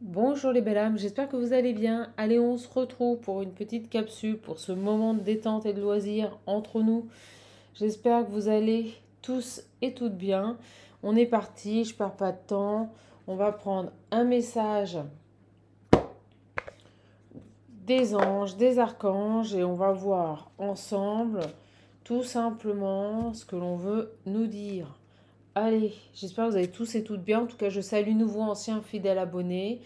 Bonjour les belles âmes, j'espère que vous allez bien. Allez, on se retrouve pour une petite capsule, pour ce moment de détente et de loisir entre nous. J'espère que vous allez tous et toutes bien. On est parti, je perds pas de temps. On va prendre un message des anges, des archanges et on va voir ensemble tout simplement ce que l'on veut nous dire. Allez, j'espère que vous allez tous et toutes bien. En tout cas, je salue nouveaux anciens fidèles abonnés.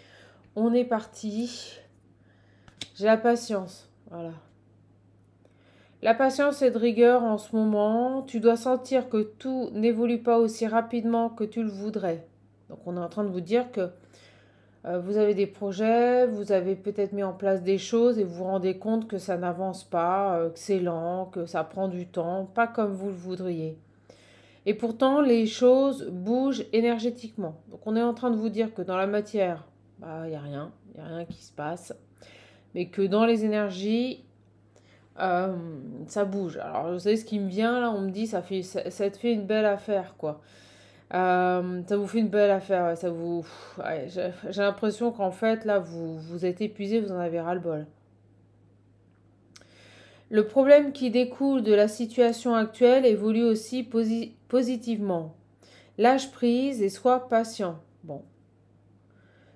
On est parti. J'ai la patience. Voilà. La patience est de rigueur en ce moment. Tu dois sentir que tout n'évolue pas aussi rapidement que tu le voudrais. Donc on est en train de vous dire que vous avez des projets, vous avez peut-être mis en place des choses et vous vous rendez compte que ça n'avance pas, que c'est lent, que ça prend du temps, pas comme vous le voudriez. Et pourtant, les choses bougent énergétiquement. Donc on est en train de vous dire que dans la matière, bah, il n'y a rien qui se passe. Mais que dans les énergies, Euh, ça bouge. Alors, vous savez ce qui me vient là, on me dit ça te fait une belle affaire quoi. Ça vous fait une belle affaire, ouais, ça vous. Ouais, j'ai l'impression qu'en fait là vous êtes épuisé, vous en avez ras-le-bol. Le problème qui découle de la situation actuelle évolue aussi positivement. Lâche prise et sois patient. Bon,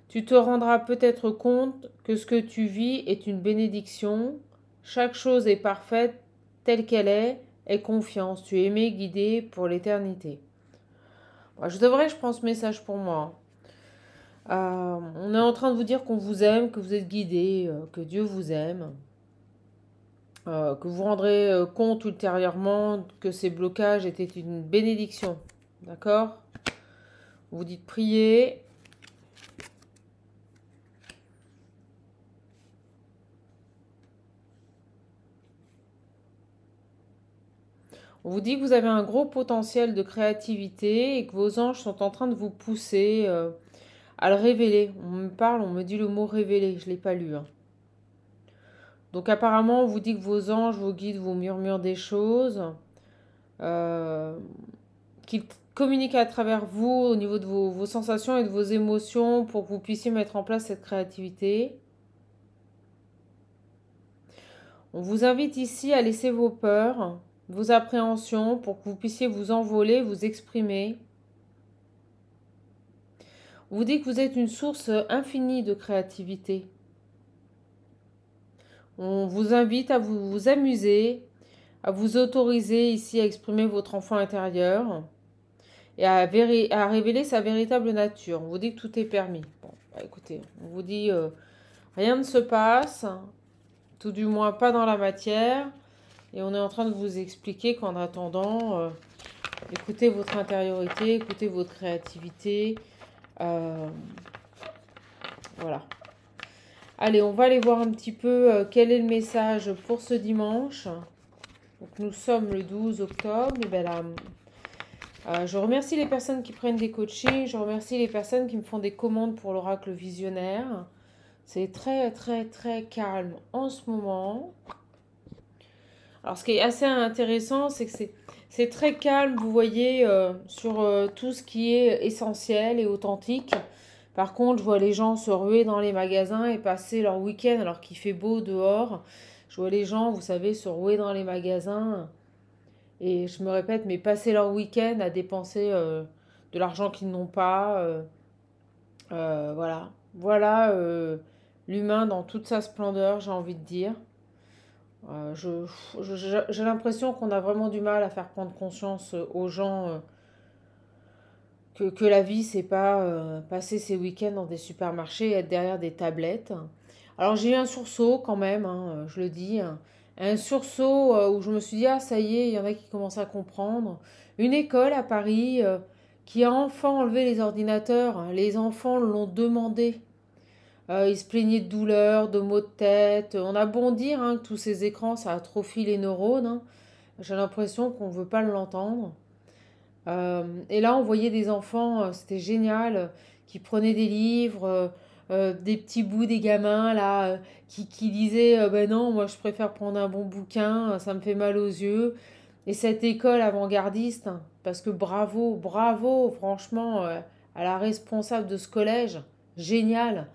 tu te rendras peut-être compte que ce que tu vis est une bénédiction. Chaque chose est parfaite telle qu'elle est. Aie confiance, tu es aimé, guidé pour l'éternité. Bon, je devrais, je prends ce message pour moi. On est en train de vous dire qu'on vous aime, que vous êtes guidé, que Dieu vous aime, que vous vous rendrez compte ultérieurement que ces blocages étaient une bénédiction. D'accord? Vous dites prier. On vous dit que vous avez un gros potentiel de créativité et que vos anges sont en train de vous pousser à le révéler. On me parle, on me dit le mot révéler, je ne l'ai pas lu. Hein. Donc apparemment, on vous dit que vos anges, vos guides vous murmurent des choses, euh, qu'ils communiquent à travers vous au niveau de vos sensations et de vos émotions pour que vous puissiez mettre en place cette créativité. On vous invite ici à laisser vos peurs, vos appréhensions pour que vous puissiez vous envoler, vous exprimer. On vous dit que vous êtes une source infinie de créativité. On vous invite à vous amuser, à vous autoriser ici à exprimer votre enfant intérieur et à révéler sa véritable nature. On vous dit que tout est permis. Bon, bah écoutez, on vous dit rien ne se passe, tout du moins pas dans la matière, et on est en train de vous expliquer qu'en attendant, écoutez votre intériorité, écoutez votre créativité. euh, voilà. Allez, on va aller voir un petit peu quel est le message pour ce dimanche. Donc nous sommes le 12 octobre, les belles âmes. Je remercie les personnes qui prennent des coachings, je remercie les personnes qui me font des commandes pour l'oracle visionnaire. C'est très très très calme en ce moment. Alors ce qui est assez intéressant, c'est que c'est très calme, vous voyez, sur tout ce qui est essentiel et authentique. Par contre, je vois les gens se ruer dans les magasins et passer leur week-end alors qu'il fait beau dehors. Je vois les gens, vous savez, se ruer dans les magasins. Et je me répète, mais passer leur week-end à dépenser de l'argent qu'ils n'ont pas. Voilà. Voilà l'humain dans toute sa splendeur, j'ai envie de dire. J'ai l'impression qu'on a vraiment du mal à faire prendre conscience aux gens que la vie, c'est pas passer ses week-ends dans des supermarchés et être derrière des tablettes. Alors j'ai eu un sursaut quand même, hein, je le dis, hein. Un sursaut où je me suis dit, ah ça y est, il y en a qui commencent à comprendre. Une école à Paris qui a enfin enlevé les ordinateurs. Les enfants l'ont demandé. Ils se plaignaient de douleurs, de maux de tête. On a beau dire hein, que tous ces écrans, ça atrophie les neurones. Hein. J'ai l'impression qu'on ne veut pas l'entendre. Et là, on voyait des enfants, c'était génial, qui prenaient des livres, des petits bouts des gamins, là, qui disaient ben non, moi je préfère prendre un bon bouquin, ça me fait mal aux yeux. Et cette école avant-gardiste, hein, parce que bravo, bravo, franchement, à la responsable de ce collège, génial.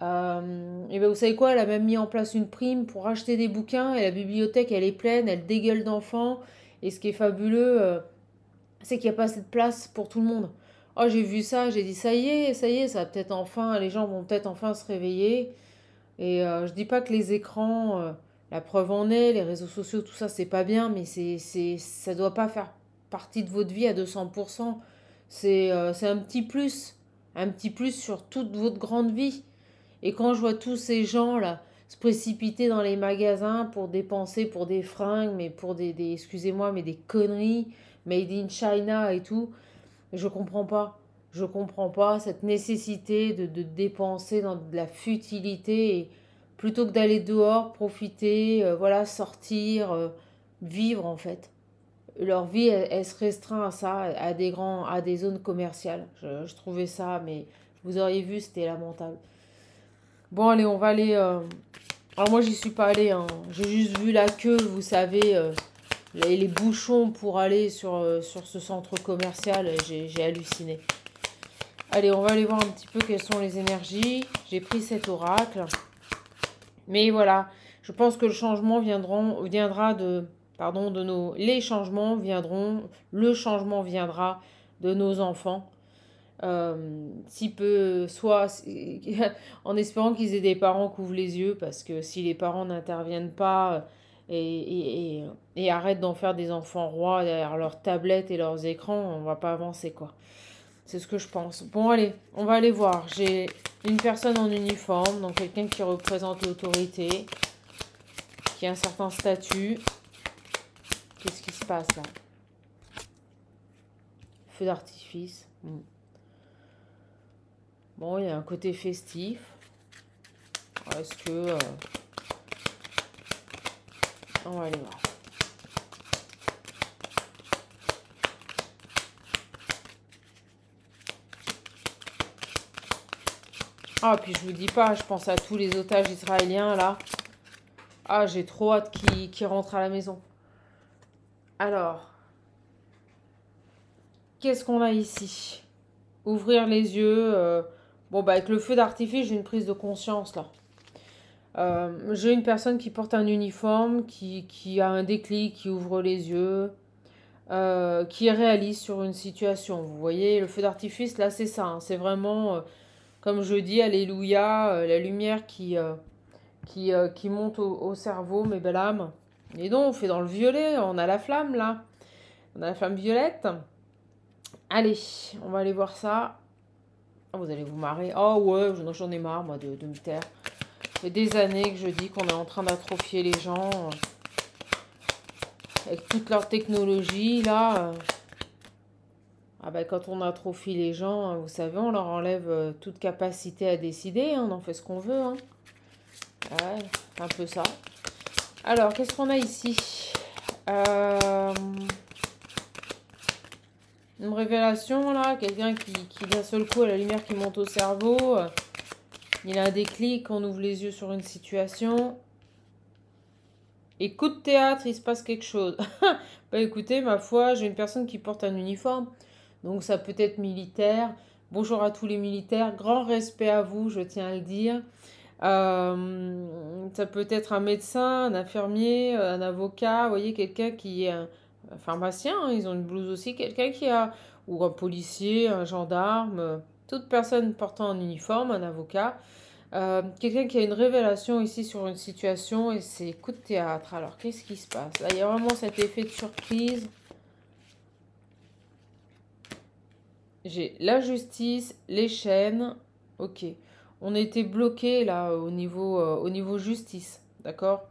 Et ben vous savez quoi, elle a même mis en place une prime pour acheter des bouquins et la bibliothèque elle est pleine, elle dégueule d'enfants. Et ce qui est fabuleux, c'est qu'il n'y a pas assez de place pour tout le monde. Oh, j'ai vu ça, j'ai dit ça y est, ça va peut-être enfin, les gens vont peut-être enfin se réveiller. Et je dis pas que les écrans, la preuve en est, les réseaux sociaux, tout ça, c'est pas bien, mais ça doit pas faire partie de votre vie à 200%. C'est un petit plus sur toute votre grande vie. Et quand je vois tous ces gens-là se précipiter dans les magasins pour dépenser pour des fringues, mais pour excusez-moi, mais des conneries, made in China et tout, je comprends pas. Je comprends pas cette nécessité de dépenser dans de la futilité et plutôt que d'aller dehors, profiter, voilà, sortir, vivre en fait. Leur vie, elle se restreint à ça, à des zones commerciales. Je trouvais ça, mais vous auriez vu, c'était lamentable. Bon, allez, on va aller. Alors, moi, j'y suis pas allée, hein. J'ai juste vu la queue, vous savez, les bouchons pour aller sur ce centre commercial. J'ai halluciné. Allez, on va aller voir un petit peu quelles sont les énergies. J'ai pris cet oracle. Mais voilà, je pense que le changement viendra de. Pardon, de nos. Les changements viendront. Le changement viendra de nos enfants. Si peu soit en espérant qu'ils aient des parents qui ouvrent les yeux parce que si les parents n'interviennent pas et arrêtent d'en faire des enfants rois derrière leurs tablettes et leurs écrans, on va pas avancer quoi. C'est ce que je pense. Bon allez, on va aller voir. J'ai une personne en uniforme, donc quelqu'un qui représente l'autorité, qui a un certain statut. Qu'est-ce qui se passe là? Feu d'artifice. Bon, il y a un côté festif. Est-ce que... on va aller voir. Ah, puis je vous dis pas, je pense à tous les otages israéliens, là. Ah, j'ai trop hâte qu'ils rentrent à la maison. Alors, qu'est-ce qu'on a ici? Ouvrir les yeux. Bon, bah avec le feu d'artifice, j'ai une prise de conscience, là. J'ai une personne qui porte un uniforme, qui a un déclic, qui ouvre les yeux, qui réalise sur une situation. Vous voyez, le feu d'artifice, là, c'est ça. Hein, c'est vraiment, comme je dis, alléluia, la lumière qui monte au cerveau, mes belles âmes. Et donc, on fait dans le violet, on a la flamme, là. On a la flamme violette. Allez, on va aller voir ça. Oh, vous allez vous marrer. Oh ouais, j'en ai marre, moi, de me taire. Ça fait des années que je dis qu'on est en train d'atrophier les gens avec toute leur technologie, là. Ah bah, quand on atrophie les gens, vous savez, on leur enlève toute capacité à décider. Hein, on en fait ce qu'on veut. Hein. Ouais, un peu ça. Alors, qu'est-ce qu'on a ici? Une révélation, là. Quelqu'un qui d'un seul coup, a la lumière qui monte au cerveau. Il a un déclic, on ouvre les yeux sur une situation. Et coup de théâtre, il se passe quelque chose. Bah écoutez, ma foi, j'ai une personne qui porte un uniforme. Donc ça peut être militaire. Bonjour à tous les militaires. Grand respect à vous, je tiens à le dire. Ça peut être un médecin, un infirmier, un avocat. Vous voyez, quelqu'un qui est un pharmacien. Hein, ils ont une blouse aussi. Quelqu'un qui a... Ou un policier, un gendarme. Toute personne portant un uniforme, un avocat. Quelqu'un qui a une révélation ici sur une situation et c'est coup de théâtre. Alors, qu'est-ce qui se passe? Là, il y a vraiment cet effet de surprise. J'ai la justice, les chaînes. Ok. On était bloqué là au niveau justice. D'accord?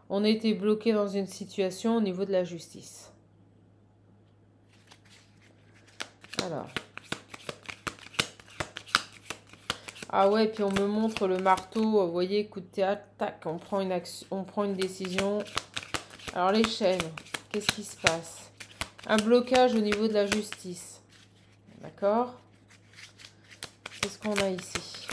On était bloqué dans une situation au niveau de la justice. Alors. Ah ouais, puis on me montre le marteau, vous voyez, coup de théâtre, tac, on prend une action, on prend une décision. Alors les chaînes, qu'est-ce qui se passe? Un blocage au niveau de la justice. D'accord? Qu'est-ce qu'on a ici?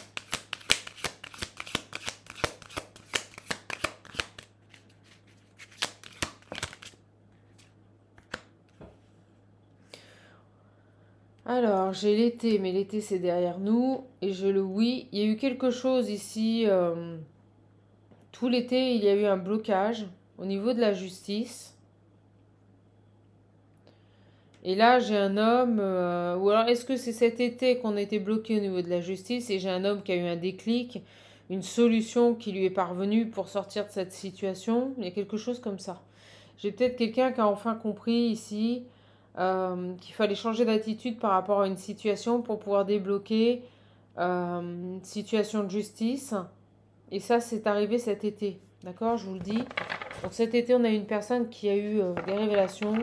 Alors, j'ai l'été, mais l'été c'est derrière nous. Et j'ai le oui. Il y a eu quelque chose ici. Tout l'été, il y a eu un blocage au niveau de la justice. Et là, j'ai un homme. Ou alors, est-ce que c'est cet été qu'on a été bloqué au niveau de la justice et j'ai un homme qui a eu un déclic, une solution qui lui est parvenue pour sortir de cette situation? Il y a quelque chose comme ça. J'ai peut-être quelqu'un qui a enfin compris ici qu'il fallait changer d'attitude par rapport à une situation pour pouvoir débloquer une situation de justice. Et ça, c'est arrivé cet été. D'accord, je vous le dis. Donc cet été, on a une personne qui a eu des révélations,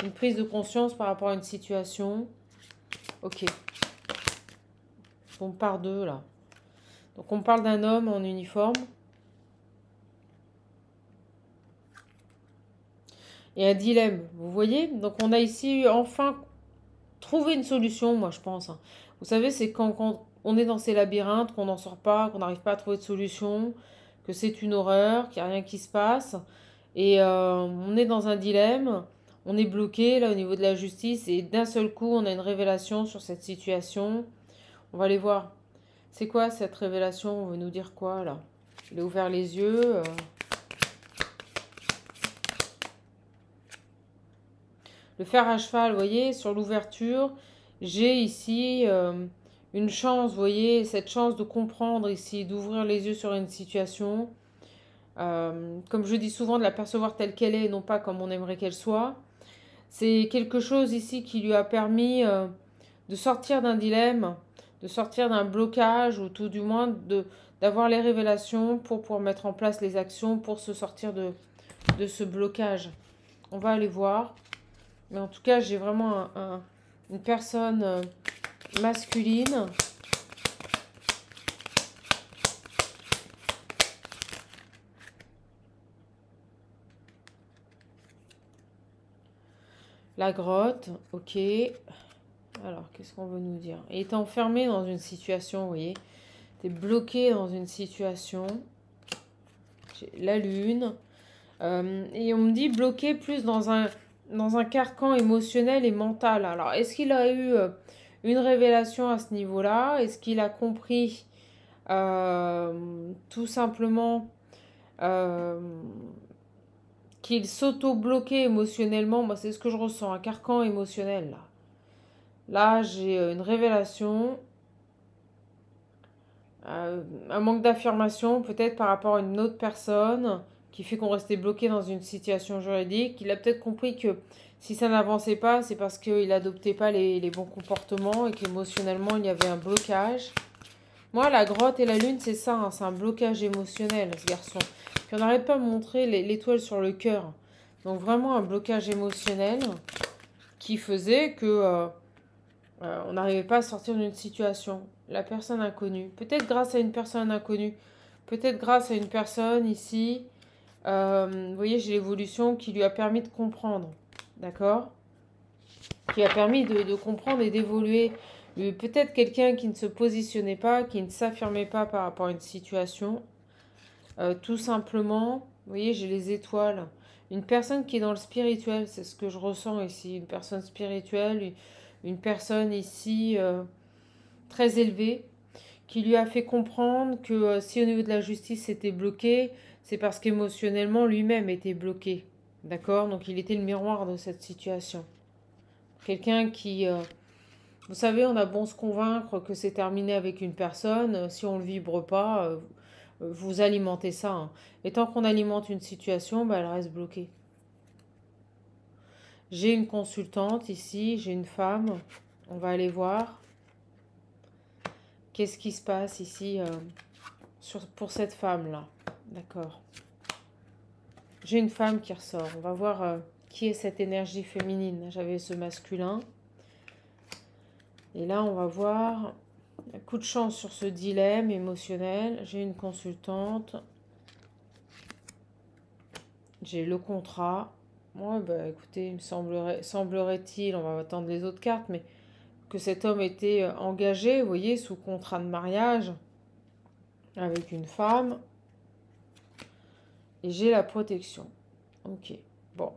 une prise de conscience par rapport à une situation. Ok. On part d'eux là. Donc on parle d'un homme en uniforme. Et un dilemme, vous voyez? Donc on a ici enfin trouvé une solution, moi je pense. Vous savez, c'est quand on est dans ces labyrinthes, qu'on n'en sort pas, qu'on n'arrive pas à trouver de solution, que c'est une horreur, qu'il n'y a rien qui se passe. Et on est dans un dilemme, on est bloqué là au niveau de la justice et d'un seul coup on a une révélation sur cette situation. On va aller voir. C'est quoi cette révélation? On veut nous dire quoi là? Il a ouvert les yeux. Le fer à cheval, vous voyez, sur l'ouverture, j'ai ici une chance, vous voyez, cette chance de comprendre ici, d'ouvrir les yeux sur une situation. Comme je dis souvent, de la percevoir telle qu'elle est, non pas comme on aimerait qu'elle soit. C'est quelque chose ici qui lui a permis de sortir d'un dilemme, de sortir d'un blocage, ou tout du moins d'avoir les révélations pour pouvoir mettre en place les actions pour se sortir de ce blocage. On va aller voir. Mais en tout cas, j'ai vraiment une personne masculine. La grotte, ok. Alors, qu'est-ce qu'on veut nous dire? Il est enfermé dans une situation, vous voyez. Il est bloqué dans une situation. J'ai la lune. Et on me dit bloqué plus dans un carcan émotionnel et mental. Alors, est-ce qu'il a eu une révélation à ce niveau-là? Est-ce qu'il a compris tout simplement qu'il s'auto-bloquait émotionnellement? Moi, c'est ce que je ressens, un carcan émotionnel, là. Là, j'ai une révélation, un manque d'affirmation, peut-être par rapport à une autre personne, qui fait qu'on restait bloqué dans une situation juridique. Il a peut-être compris que si ça n'avançait pas, c'est parce qu'il n'adoptait pas les bons comportements et qu'émotionnellement, il y avait un blocage. Moi, la grotte et la lune, c'est ça, hein, c'est un blocage émotionnel, ce garçon. Puis on n'arrête pas de montrer l'étoile sur le cœur. Donc vraiment un blocage émotionnel qui faisait que on n'arrivait pas à sortir d'une situation. La personne inconnue. Peut-être grâce à une personne inconnue. Peut-être grâce à une personne ici. Vous voyez, j'ai l'évolution qui lui a permis de comprendre. D'accord? Qui a permis de comprendre et d'évoluer. Peut-être quelqu'un qui ne se positionnait pas, qui ne s'affirmait pas par rapport à une situation. Tout simplement, vous voyez, j'ai les étoiles. Une personne qui est dans le spirituel, c'est ce que je ressens ici. Une personne spirituelle, une personne ici très élevée, qui lui a fait comprendre que si au niveau de la justice c'était bloqué, c'est parce qu'émotionnellement lui-même était bloqué. D'accord? Donc il était le miroir de cette situation. Quelqu'un qui... vous savez, on a bon se convaincre que c'est terminé avec une personne. Si on ne le vibre pas, vous alimentez ça. Hein. Et tant qu'on alimente une situation, bah, elle reste bloquée. J'ai une consultante ici, j'ai une femme. On va aller voir. Qu'est-ce qui se passe ici pour cette femme-là? D'accord. J'ai une femme qui ressort. On va voir qui est cette énergie féminine. J'avais ce masculin. Et là, on va voir un coup de chance sur ce dilemme émotionnel. J'ai une consultante. J'ai le contrat. Moi, bah, écoutez, il me semblerait-il, on va attendre les autres cartes, mais que cet homme était engagé, vous voyez, sous contrat de mariage avec une femme. Et j'ai la protection. Ok. Bon.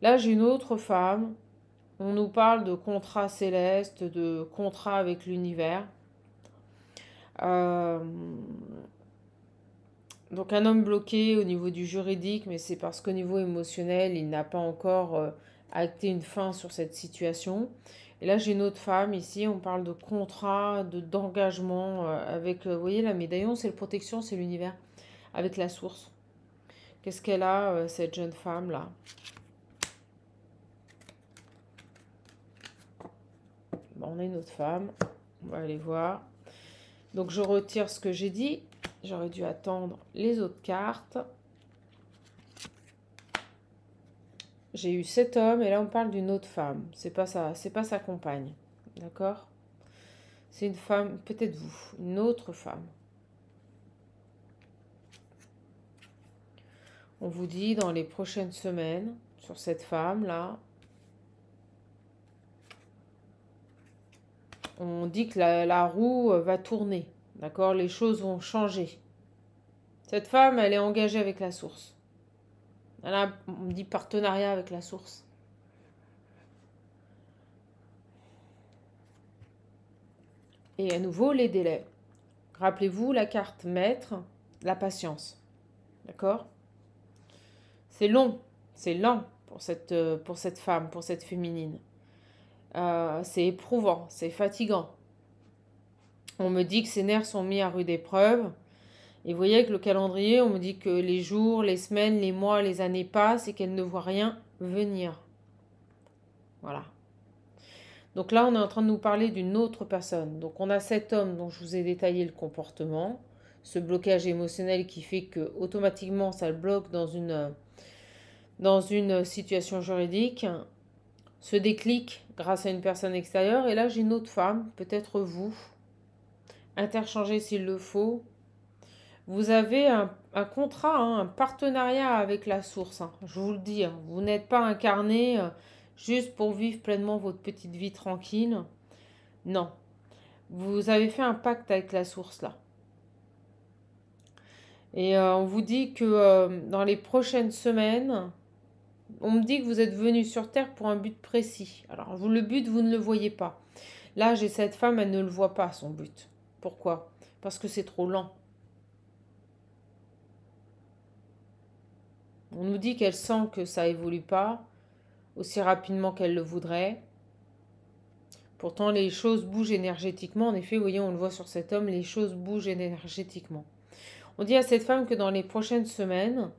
Là, j'ai une autre femme On nous parle de contrat céleste, de contrat avec l'univers. Euh, donc un homme bloqué au niveau du juridique, mais c'est parce qu'au niveau émotionnel, il n'a pas encore acté une fin sur cette situation. Et là, j'ai une autre femme ici, on parle de contrat, d'engagement avec, vous voyez, la médaillon, c'est la protection, c'est l'univers, avec la source. Qu'est-ce qu'elle a, cette jeune femme-là? Bon, on a une autre femme, on va aller voir. Donc je retire ce que j'ai dit. J'aurais dû attendre les autres cartes. J'ai eu cet homme et là on parle d'une autre femme. C'est pas sa compagne. D'accord? C'est une femme, peut-être vous, une autre femme. On vous dit dans les prochaines semaines sur cette femme-là, on dit que la roue va tourner. D'accord? Les choses vont changer. Cette femme, elle est engagée avec la source. Elle a, on dit, partenariat avec la source. Et à nouveau, les délais. Rappelez-vous la carte maître, la patience. D'accord? C'est long, c'est lent pour cette femme, pour cette féminine. C'est éprouvant, c'est fatigant. On me dit que ses nerfs sont mis à rude épreuve. Et vous voyez, avec le calendrier, on me dit que les jours, les semaines, les mois, les années passent et qu'elle ne voit rien venir. Voilà. Donc là, on est en train de nous parler d'une autre personne. Donc on a cet homme dont je vous ai détaillé le comportement, ce blocage émotionnel qui fait que automatiquement ça le bloque dans une situation juridique, ce déclic grâce à une personne extérieure. Et là, j'ai une autre femme, peut-être vous, interchanger s'il le faut. Vous avez un contrat, hein, un partenariat avec la source, hein, je vous le dis. Hein. Vous n'êtes pas incarné juste pour vivre pleinement votre petite vie tranquille. Non. Vous avez fait un pacte avec la source là. Et on vous dit que dans les prochaines semaines, on me dit que vous êtes venu sur Terre pour un but précis. Alors, vous, le but, vous ne le voyez pas. Là, j'ai cette femme, elle ne le voit pas, son but. Pourquoi? Parce que c'est trop lent. On nous dit qu'elle sent que ça évolue pas aussi rapidement qu'elle le voudrait. Pourtant, les choses bougent énergétiquement. En effet, vous voyez, on le voit sur cet homme, les choses bougent énergétiquement. On dit à cette femme que dans les prochaines semaines,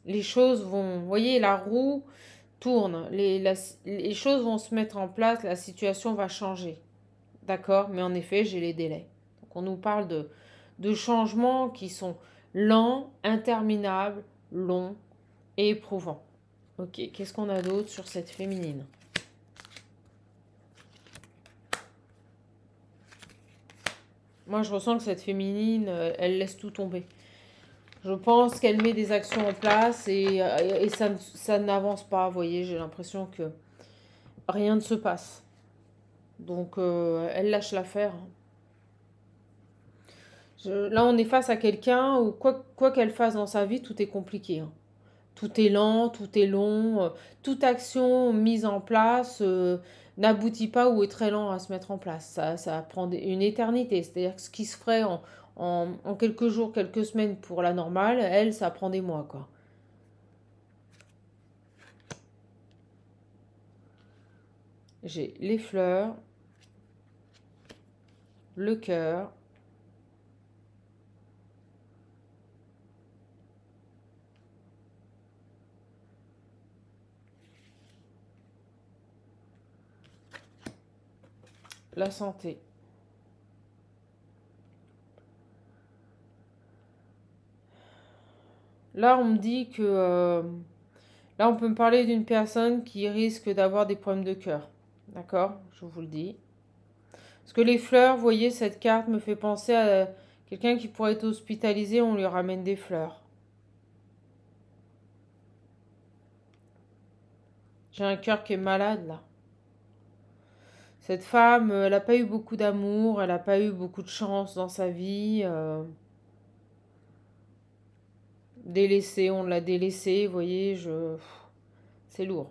les choses vont... Vous voyez, la roue tourne, les choses vont se mettre en place, la situation va changer. D'accord? Mais en effet, j'ai les délais. Donc on nous parle de changements qui sont lents, interminables, longs et éprouvants. Ok, qu'est-ce qu'on a d'autre sur cette féminine? Moi, je ressens que cette féminine, elle laisse tout tomber. Je pense qu'elle met des actions en place et ça n'avance pas. Vous voyez, j'ai l'impression que rien ne se passe. Donc, elle lâche l'affaire. Là, on est face à quelqu'un où, quoi qu'elle fasse dans sa vie, tout est compliqué. Hein. Tout est lent, tout est long. Toute action mise en place n'aboutit pas ou est très lent à se mettre en place. Ça prend une éternité. C'est-à-dire que ce qui se ferait en quelques jours, quelques semaines pour la normale, elle, ça prend des mois, quoi. J'ai les fleurs, le cœur, la santé. Là, on me dit que... là, on peut me parler d'une personne qui risque d'avoir des problèmes de cœur. D'accord? Je vous le dis. Parce que les fleurs, vous voyez, cette carte me fait penser à quelqu'un qui pourrait être hospitalisé, on lui ramène des fleurs. J'ai un cœur qui est malade, là. Cette femme, elle n'a pas eu beaucoup d'amour, elle n'a pas eu beaucoup de chance dans sa vie. Délaissée, on l'a délaissée, vous voyez, c'est lourd.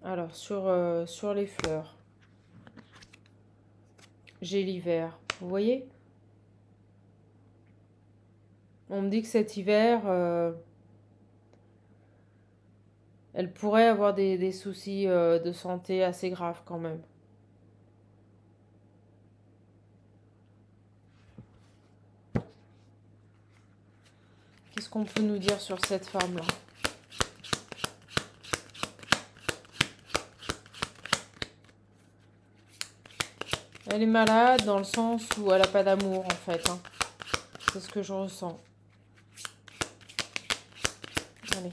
Alors, sur les fleurs, j'ai l'hiver. Vous voyez? On me dit que cet hiver, elle pourrait avoir des soucis de santé assez graves quand même. Qu'est-ce qu'on peut nous dire sur cette femme-là? Elle est malade dans le sens où elle n'a pas d'amour en fait. Hein. C'est ce que je ressens. Allez.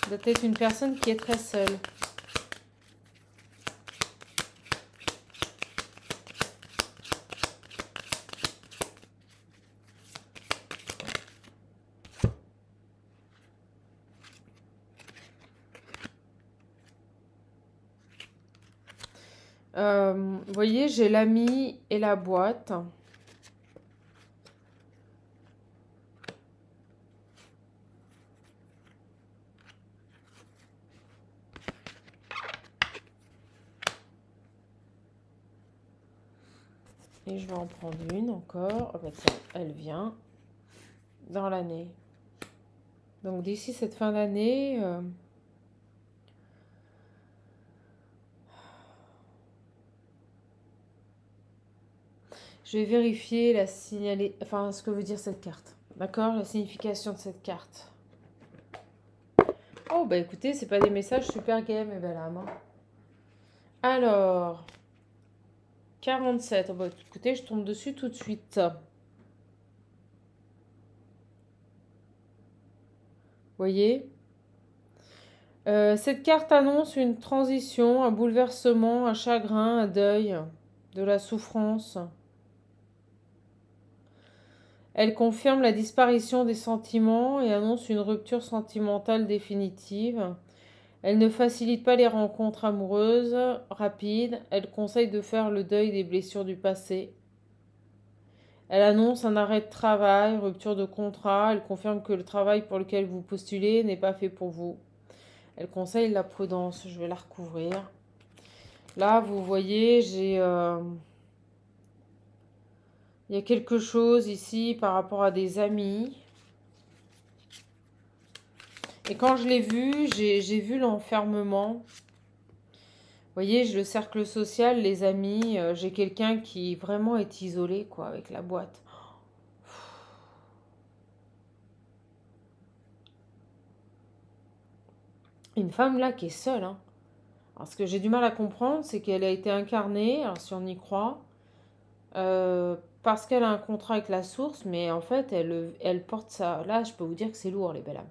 C'est peut-être une personne qui est très seule. Vous voyez, j'ai l'ami et la boîte. Et je vais en prendre une encore. Oh bah tiens, elle vient dans l'année. Donc d'ici cette fin d'année, je vais vérifier la signaler, enfin ce que veut dire cette carte. D'accord? La signification de cette carte. Oh bah écoutez, c'est pas des messages super gays, mes belles âmes. Alors, 47. Oh bah écoutez, je tombe dessus tout de suite. Voyez? Cette carte annonce une transition, un bouleversement, un chagrin, un deuil, de la souffrance. Elle confirme la disparition des sentiments et annonce une rupture sentimentale définitive. Elle ne facilite pas les rencontres amoureuses rapides. Elle conseille de faire le deuil des blessures du passé. Elle annonce un arrêt de travail, rupture de contrat. Elle confirme que le travail pour lequel vous postulez n'est pas fait pour vous. Elle conseille la prudence. Je vais la recouvrir. Là, vous voyez, il y a quelque chose ici par rapport à des amis. Et quand je l'ai vu, j'ai vu l'enfermement. Vous voyez, le cercle social, les amis, j'ai quelqu'un qui vraiment est isolé, quoi, avec la boîte. Une femme là qui est seule, hein. Alors, ce que j'ai du mal à comprendre, c'est qu'elle a été incarnée, alors si on y croit, parce qu'elle a un contrat avec la source, mais en fait, elle porte sa... Là, je peux vous dire que c'est lourd, les belles âmes.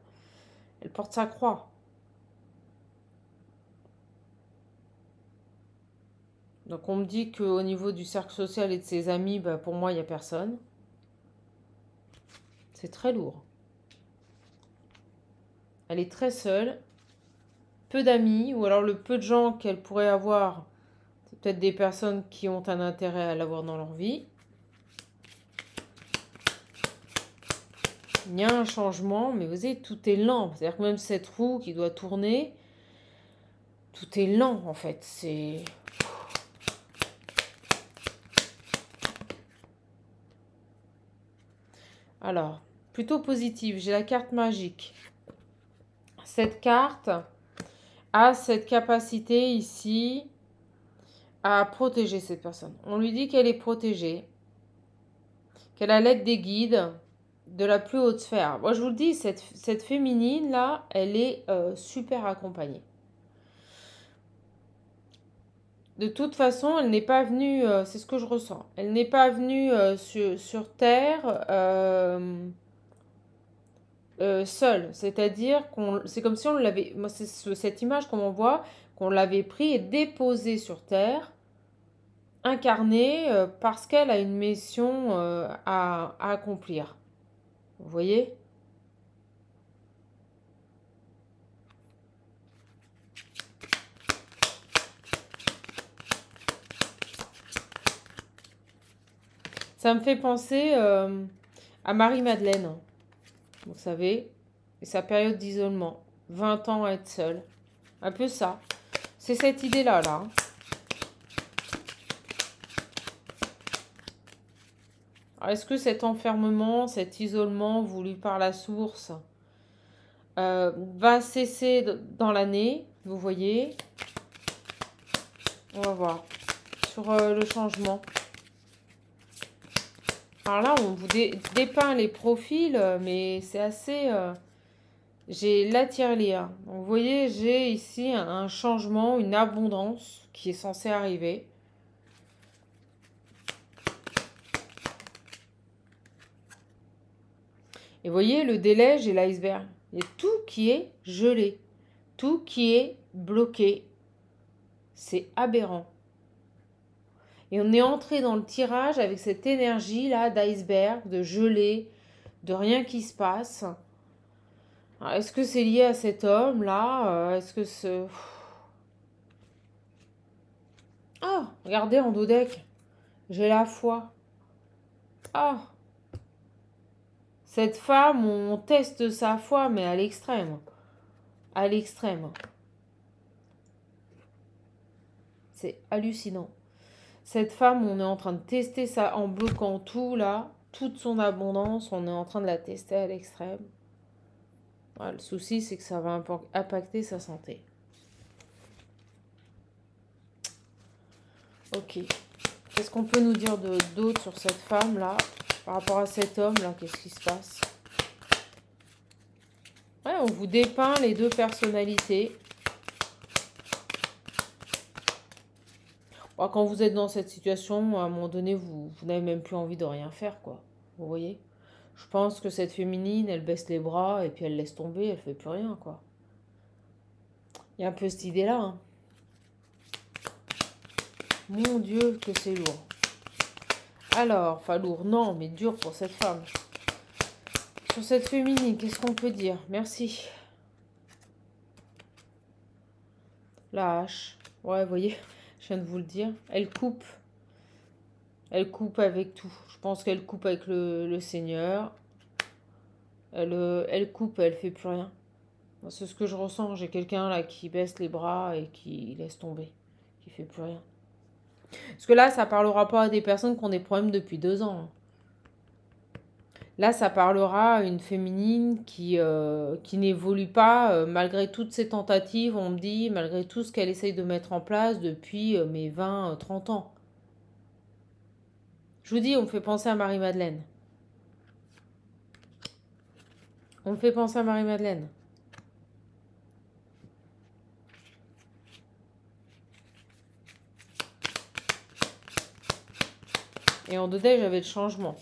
Elle porte sa croix. Donc on me dit qu'au niveau du cercle social et de ses amis, bah, pour moi, il n'y a personne. C'est très lourd. Elle est très seule. Peu d'amis, ou alors le peu de gens qu'elle pourrait avoir, c'est peut-être des personnes qui ont un intérêt à l'avoir dans leur vie. Il y a un changement, mais vous voyez, tout est lent. C'est-à-dire que même cette roue qui doit tourner, tout est lent en fait. C'est... Alors, plutôt positive, j'ai la carte magique. Cette carte a cette capacité ici à protéger cette personne. On lui dit qu'elle est protégée, qu'elle a l'aide des guides de la plus haute sphère. Moi, je vous le dis, cette féminine-là, elle est super accompagnée. De toute façon, elle n'est pas venue, c'est ce que je ressens, elle n'est pas venue sur Terre seule. C'est-à-dire c'est comme si on l'avait, moi c'est cette image qu'on m'envoie, qu'on l'avait pris et déposé sur Terre, incarnée parce qu'elle a une mission à accomplir. Vous voyez? Ça me fait penser à Marie-Madeleine, vous savez, et sa période d'isolement. 20 ans à être seule. Un peu ça. C'est cette idée-là, là. Est-ce que cet enfermement, cet isolement voulu par la source va cesser dans l'année? Vous voyez? On va voir. Sur le changement. Alors là, on vous dépeint les profils, mais c'est assez... j'ai la tirelire. Donc vous voyez, j'ai ici un changement, une abondance qui est censée arriver. Et vous voyez, le délai, j'ai l'iceberg. Il y a tout qui est gelé. Tout qui est bloqué. C'est aberrant. Et on est entré dans le tirage avec cette énergie-là d'iceberg, de gelé, de rien qui se passe. Est-ce que c'est lié à cet homme-là? Est-ce que ce... Ah, regardez en dos deck. J'ai la foi. Ah. Cette femme, on teste sa foi, mais à l'extrême. À l'extrême. C'est hallucinant. Cette femme, on est en train de tester ça en bloquant tout, là. Toute son abondance, on est en train de la tester à l'extrême. Voilà, le souci, c'est que ça va impacter sa santé. Ok. Qu'est-ce qu'on peut nous dire d'autre sur cette femme-là? Par rapport à cet homme-là, qu'est-ce qui se passe? Ouais, on vous dépeint les deux personnalités. Bon, quand vous êtes dans cette situation, à un moment donné, vous n'avez même plus envie de rien faire, quoi. Vous voyez? Je pense que cette féminine, elle baisse les bras et puis elle laisse tomber, elle fait plus rien, quoi. Il y a un peu cette idée-là, hein. Mon Dieu, que c'est lourd. Alors, enfin lourd, non, mais dur pour cette femme. Sur cette féminine, qu'est-ce qu'on peut dire? Merci. La hache. Ouais, vous voyez, je viens de vous le dire. Elle coupe. Elle coupe avec tout. Je pense qu'elle coupe avec le Seigneur. Elle coupe, elle fait plus rien. C'est ce que je ressens. J'ai quelqu'un là qui baisse les bras et qui laisse tomber. Qui fait plus rien. Parce que là, ça parlera pas à des personnes qui ont des problèmes depuis 2 ans. Là, ça parlera à une féminine qui n'évolue pas malgré toutes ses tentatives, on me dit, malgré tout ce qu'elle essaye de mettre en place depuis mes 20, 30 ans. Je vous dis, on me fait penser à Marie-Madeleine. On me fait penser à Marie-Madeleine. Et en dedans, j'avais le changement.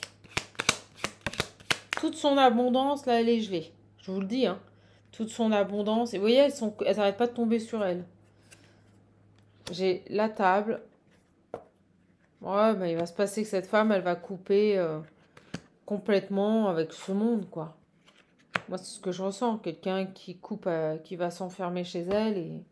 Toute son abondance, là, elle est gelée. Je vous le dis, hein. Toute son abondance. Et vous voyez, elles n'arrêtent pas de tomber sur elle. J'ai la table. Ouais, bah, il va se passer que cette femme, elle va couper complètement avec ce monde, quoi. Moi, c'est ce que je ressens. Quelqu'un qui coupe, qui va s'enfermer chez elle et...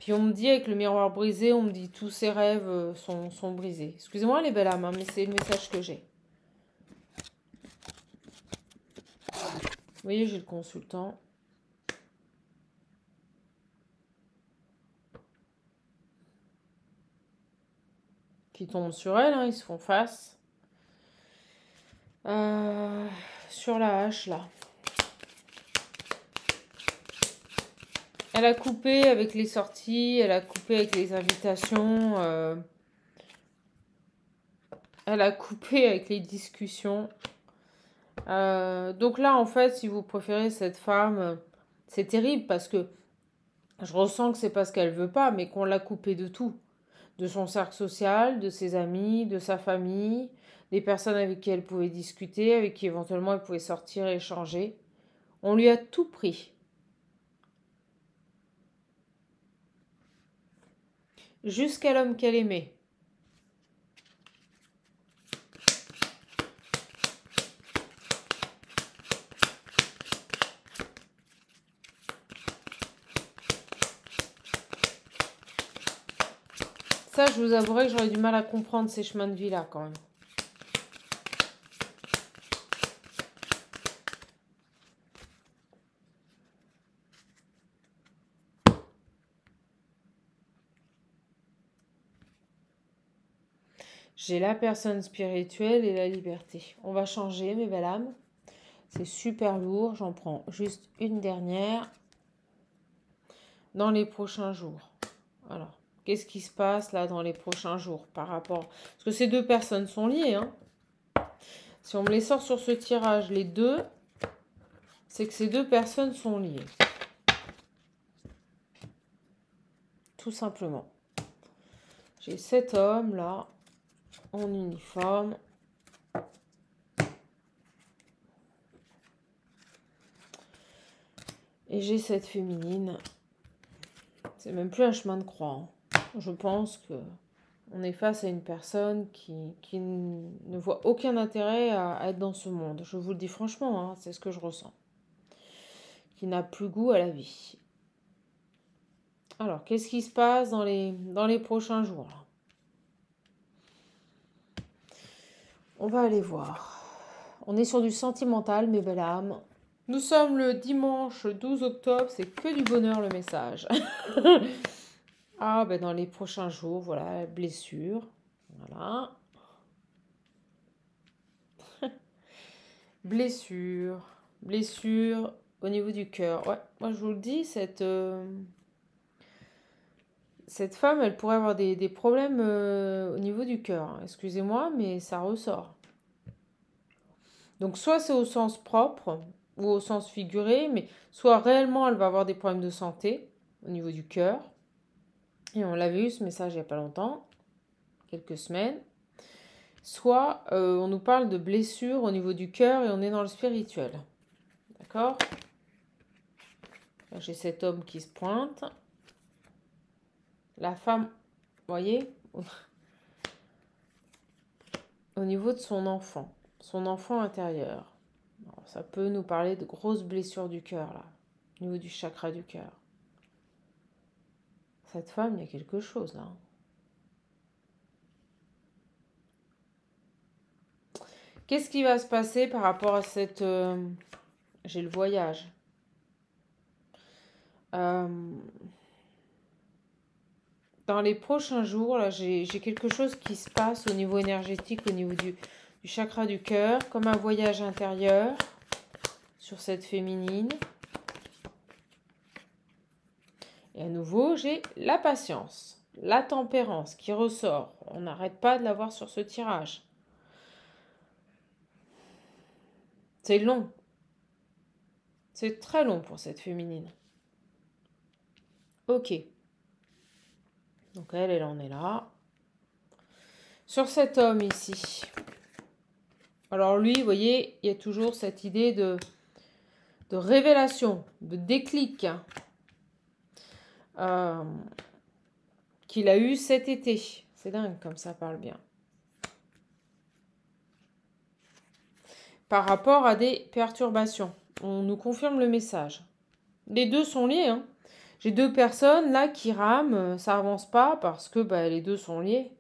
Puis on me dit, avec le miroir brisé, on me dit tous ses rêves sont brisés. Excusez-moi les belles âmes, hein, mais c'est le message que j'ai. Vous voyez, j'ai le consultant. Qui tombe sur elle, hein, ils se font face. Sur la hache, là. Elle a coupé avec les sorties, elle a coupé avec les invitations, elle a coupé avec les discussions. Donc là, en fait, si vous préférez cette femme, c'est terrible parce que je ressens que c'est parce qu'elle veut pas, mais qu'on l'a coupée de tout. De son cercle social, de ses amis, de sa famille, des personnes avec qui elle pouvait discuter, avec qui éventuellement elle pouvait sortir et échanger. On lui a tout pris. Jusqu'à l'homme qu'elle aimait. Ça, je vous avouerai que j'aurais du mal à comprendre ces chemins de vie-là, quand même. J'ai la personne spirituelle et la liberté. On va changer, mes belles âmes. C'est super lourd. J'en prends juste une dernière. Dans les prochains jours. Alors, qu'est-ce qui se passe là dans les prochains jours par rapport... Parce que ces deux personnes sont liées. Hein. Si on me les sort sur ce tirage, les deux, c'est que ces deux personnes sont liées. Tout simplement. J'ai cet homme là, en uniforme. Et j'ai cette féminine. C'est même plus un chemin de croix. Hein. Je pense que on est face à une personne qui ne voit aucun intérêt à être dans ce monde. Je vous le dis franchement, hein, c'est ce que je ressens. Qui n'a plus goût à la vie. Alors, qu'est-ce qui se passe dans les prochains jours là? On va aller voir. On est sur du sentimental, mes belles âmes. Nous sommes le dimanche 12 octobre, c'est que du bonheur le message. Ah, ben dans les prochains jours, voilà, blessure. Voilà. Blessure. Blessure au niveau du cœur. Ouais, moi je vous le dis, cette femme, elle pourrait avoir des problèmes au niveau du cœur. Hein. Excusez-moi, mais ça ressort. Donc soit c'est au sens propre ou au sens figuré, mais soit réellement elle va avoir des problèmes de santé au niveau du cœur. Et on l'avait eu ce message il n'y a pas longtemps, quelques semaines. Soit on nous parle de blessures au niveau du cœur et on est dans le spirituel. D'accord ? J'ai cet homme qui se pointe. La femme, vous voyez, au niveau de son enfant intérieur. Alors, ça peut nous parler de grosses blessures du cœur, là, au niveau du chakra du cœur. Cette femme, il y a quelque chose, là. Qu'est-ce qui va se passer par rapport à cette... j'ai le voyage. Dans les prochains jours, là, j'ai quelque chose qui se passe au niveau énergétique, au niveau du chakra du cœur, comme un voyage intérieur sur cette féminine. Et à nouveau, j'ai la patience, la tempérance qui ressort. On n'arrête pas de la voir sur ce tirage. C'est long. C'est très long pour cette féminine. Ok. Donc elle en est là. Sur cet homme ici. Alors lui, vous voyez, il y a toujours cette idée de révélation, de déclic qu'il a eu cet été. C'est dingue comme ça parle bien. Par rapport à des perturbations. On nous confirme le message. Les deux sont liés. Hein. J'ai deux personnes là qui rament, ça avance pas parce que les deux sont liés.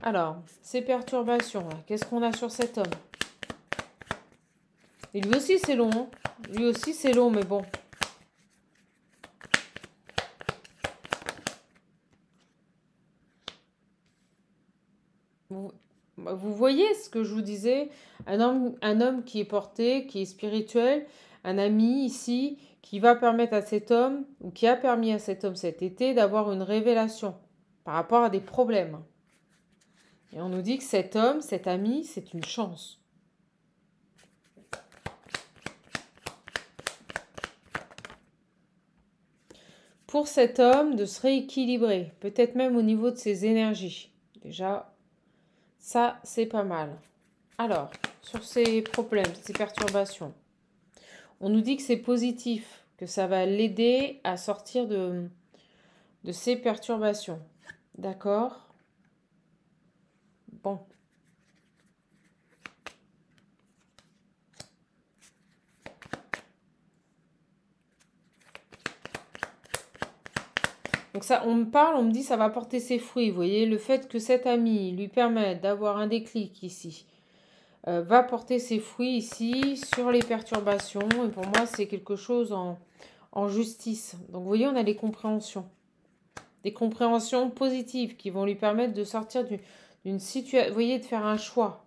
Alors, ces perturbations, qu'est-ce qu'on a sur cet homme? Et lui aussi c'est long. Hein. Lui aussi c'est long, mais bon. Vous voyez ce que je vous disais, un homme qui est porté, qui est spirituel, un ami ici qui va permettre à cet homme, ou qui a permis à cet homme cet été d'avoir une révélation par rapport à des problèmes. Et on nous dit que cet homme, cet ami, c'est une chance. Pour cet homme de se rééquilibrer, peut-être même au niveau de ses énergies. Déjà, ça, c'est pas mal. Alors, sur ces problèmes, ces perturbations, on nous dit que c'est positif, que ça va l'aider à sortir de ces perturbations. D'accord ? Bon. Donc ça, on me dit ça va porter ses fruits. Vous voyez, le fait que cet ami lui permette d'avoir un déclic ici, va porter ses fruits ici sur les perturbations. Et pour moi, c'est quelque chose en justice. Donc vous voyez, on a les compréhensions. Des compréhensions positives qui vont lui permettre de sortir d'une situation, vous voyez, de faire un choix,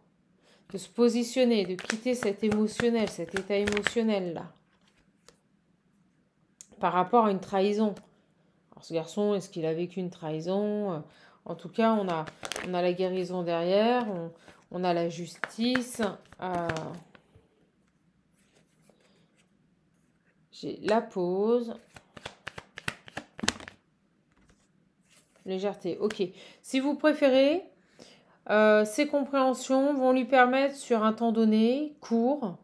de se positionner, de quitter cet émotionnel, cet état émotionnel-là, par rapport à une trahison. Alors ce garçon, est-ce qu'il a vécu une trahison? En tout cas, on a la guérison derrière, on a la justice. J'ai la pause. Légèreté, ok. Si vous préférez, ces compréhensions vont lui permettre sur un temps donné, court,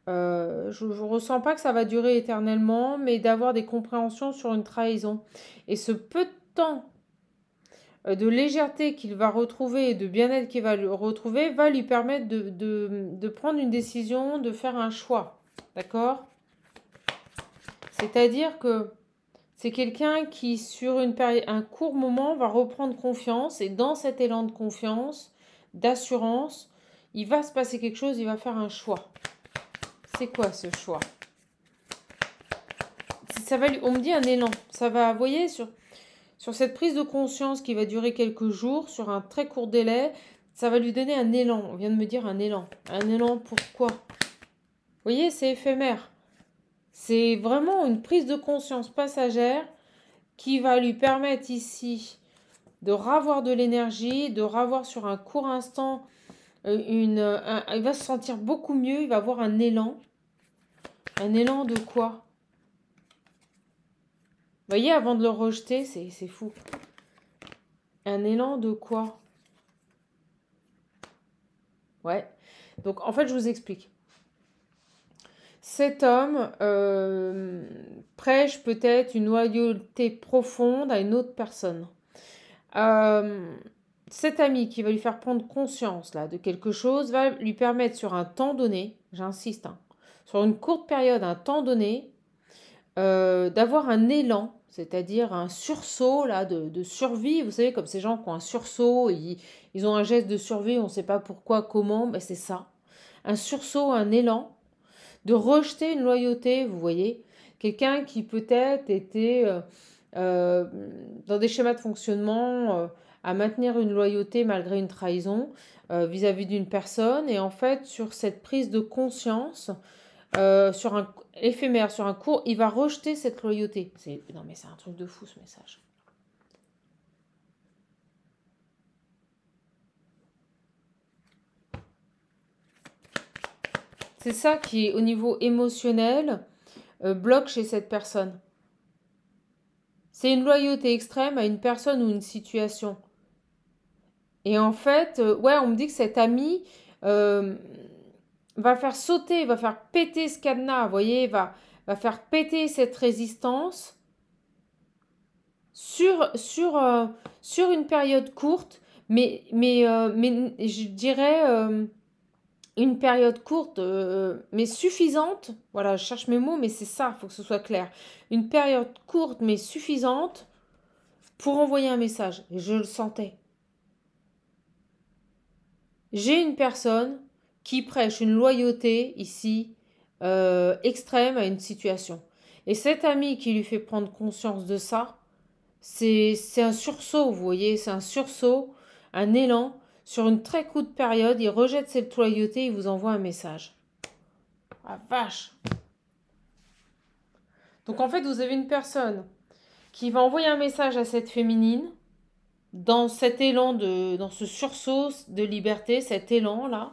je ne ressens pas que ça va durer éternellement, mais d'avoir des compréhensions sur une trahison. Et ce peu de temps de légèreté qu'il va retrouver et de bien-être qu'il va retrouver va lui permettre de prendre une décision, de faire un choix. D'accord? C'est-à-dire que c'est quelqu'un qui, sur un court moment, va reprendre confiance. Et dans cet élan de confiance, d'assurance, il va se passer quelque chose, il va faire un choix. C'est quoi ce choix? Ça va, on me dit un élan. Ça va, vous voyez, sur cette prise de conscience qui va durer quelques jours, sur un très court délai, ça va lui donner un élan. On vient de me dire un élan. Un élan pourquoi? Vous voyez, c'est éphémère. C'est vraiment une prise de conscience passagère qui va lui permettre ici de ravoir de l'énergie, de ravoir sur un court instant, il va se sentir beaucoup mieux, il va avoir un élan. Un élan de quoi? Vous voyez, avant de le rejeter, c'est fou. Un élan de quoi? Ouais. Donc, en fait, je vous explique. Cet homme prêche peut-être une loyauté profonde à une autre personne. Cet ami qui va lui faire prendre conscience là, de quelque chose va lui permettre sur un temps donné, j'insiste, hein, sur une courte période, un temps donné, d'avoir un élan, c'est-à-dire un sursaut là, de survie. Vous savez, comme ces gens qui ont un sursaut, ils ont un geste de survie, on ne sait pas pourquoi, comment, mais c'est ça. Un sursaut, un élan, de rejeter une loyauté, vous voyez. Quelqu'un qui peut-être était dans des schémas de fonctionnement à maintenir une loyauté malgré une trahison vis-à-vis d'une personne. Et en fait, sur cette prise de conscience, sur un éphémère, sur un court, il va rejeter cette loyauté. Non mais c'est un truc de fou ce message. C'est ça qui, au niveau émotionnel, bloque chez cette personne. C'est une loyauté extrême à une personne ou une situation. Et en fait, ouais, on me dit que cet ami va faire sauter, va faire péter ce cadenas, vous voyez, va faire péter cette résistance sur une période courte, mais je dirais une période courte, mais suffisante. Voilà, je cherche mes mots, mais c'est ça, il faut que ce soit clair. Une période courte, mais suffisante pour envoyer un message. Et je le sentais. J'ai une personne qui prêche une loyauté ici extrême à une situation. Et cet ami qui lui fait prendre conscience de ça, c'est un sursaut, vous voyez, c'est un sursaut, un élan. Sur une très courte période, il rejette cette loyauté, il vous envoie un message. Ah vache! Donc en fait, vous avez une personne qui va envoyer un message à cette féminine dans cet élan, dans ce sursaut de liberté, cet élan-là,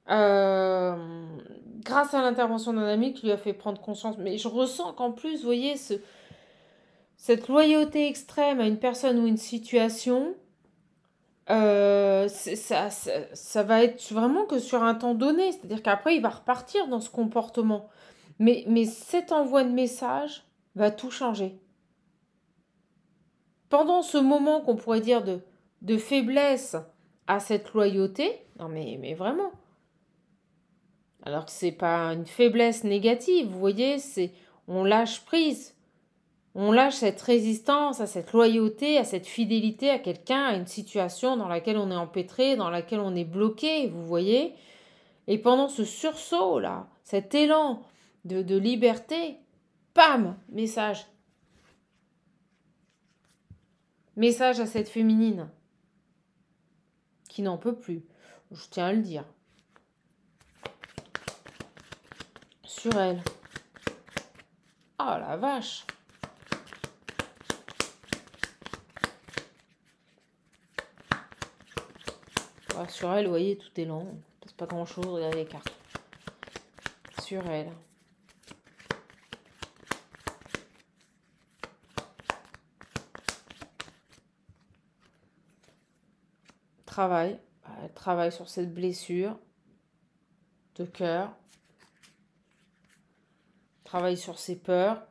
grâce à l'intervention d'un ami qui lui a fait prendre conscience. Mais je ressens qu'en plus, vous voyez, cette loyauté extrême à une personne ou une situation, ça va être vraiment que sur un temps donné. C'est-à-dire qu'après, il va repartir dans ce comportement. Mais cet envoi de message va tout changer. Pendant ce moment qu'on pourrait dire de faiblesse à cette loyauté, non mais vraiment, alors que c'est pas une faiblesse négative, vous voyez, on lâche prise, on lâche cette résistance à cette loyauté, à cette fidélité à quelqu'un, à une situation dans laquelle on est empêtré, dans laquelle on est bloqué, vous voyez. Et pendant ce sursaut là, cet élan de liberté, pam, message. Message à cette féminine. qui n'en peut plus. Je tiens à le dire. Sur elle. Ah la vache. Ah, sur elle, vous voyez, tout est lent. C'est pas grand chose, regardez les cartes. Sur elle. Travail. Elle travaille sur cette blessure de cœur. Travaille sur ses peurs.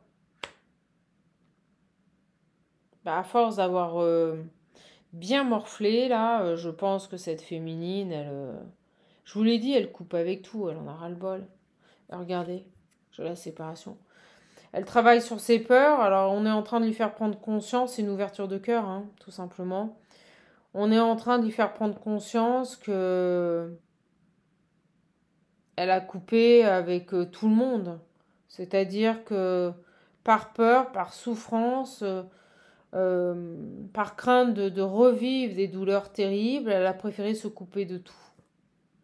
À force d'avoir bien morflé, là, je pense que cette féminine, elle... je vous l'ai dit, elle coupe avec tout, elle en a ras-le-bol. Regardez, j'ai la séparation. Elle travaille sur ses peurs, alors on est en train de lui faire prendre conscience, c'est une ouverture de cœur, hein, tout simplement. On est en train de lui faire prendre conscience que elle a coupé avec tout le monde. C'est-à-dire que par peur, par souffrance, par crainte de revivre des douleurs terribles, elle a préféré se couper de tout.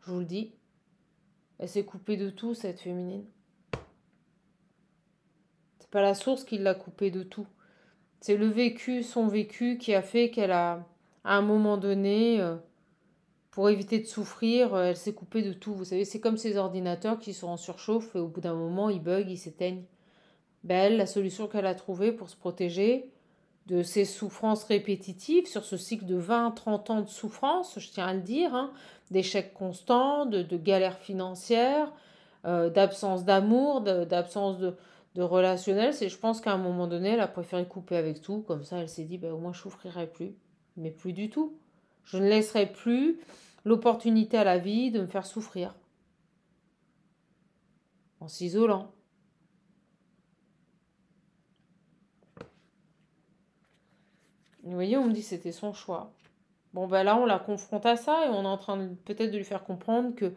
Je vous le dis. Elle s'est coupée de tout, cette féminine. C'est pas la source qui l'a coupée de tout. C'est le vécu, son vécu, qui a fait qu'elle a, à un moment donné, pour éviter de souffrir, elle s'est coupée de tout. Vous savez, c'est comme ces ordinateurs qui sont en surchauffe et au bout d'un moment, ils bug, ils s'éteignent. Elle, la solution qu'elle a trouvée pour se protéger de ces souffrances répétitives, sur ce cycle de 20-30 ans de souffrance, je tiens à le dire, hein, d'échecs constants, de galères financières, d'absence d'amour, d'absence de relationnel, c'est je pense qu'à un moment donné, elle a préféré couper avec tout, comme ça elle s'est dit, au moins je souffrirai plus, mais plus du tout. Je ne laisserai plus l'opportunité à la vie de me faire souffrir, en s'isolant. Vous voyez, on me dit que c'était son choix. Bon, là, on la confronte à ça et on est en train peut-être de lui faire comprendre que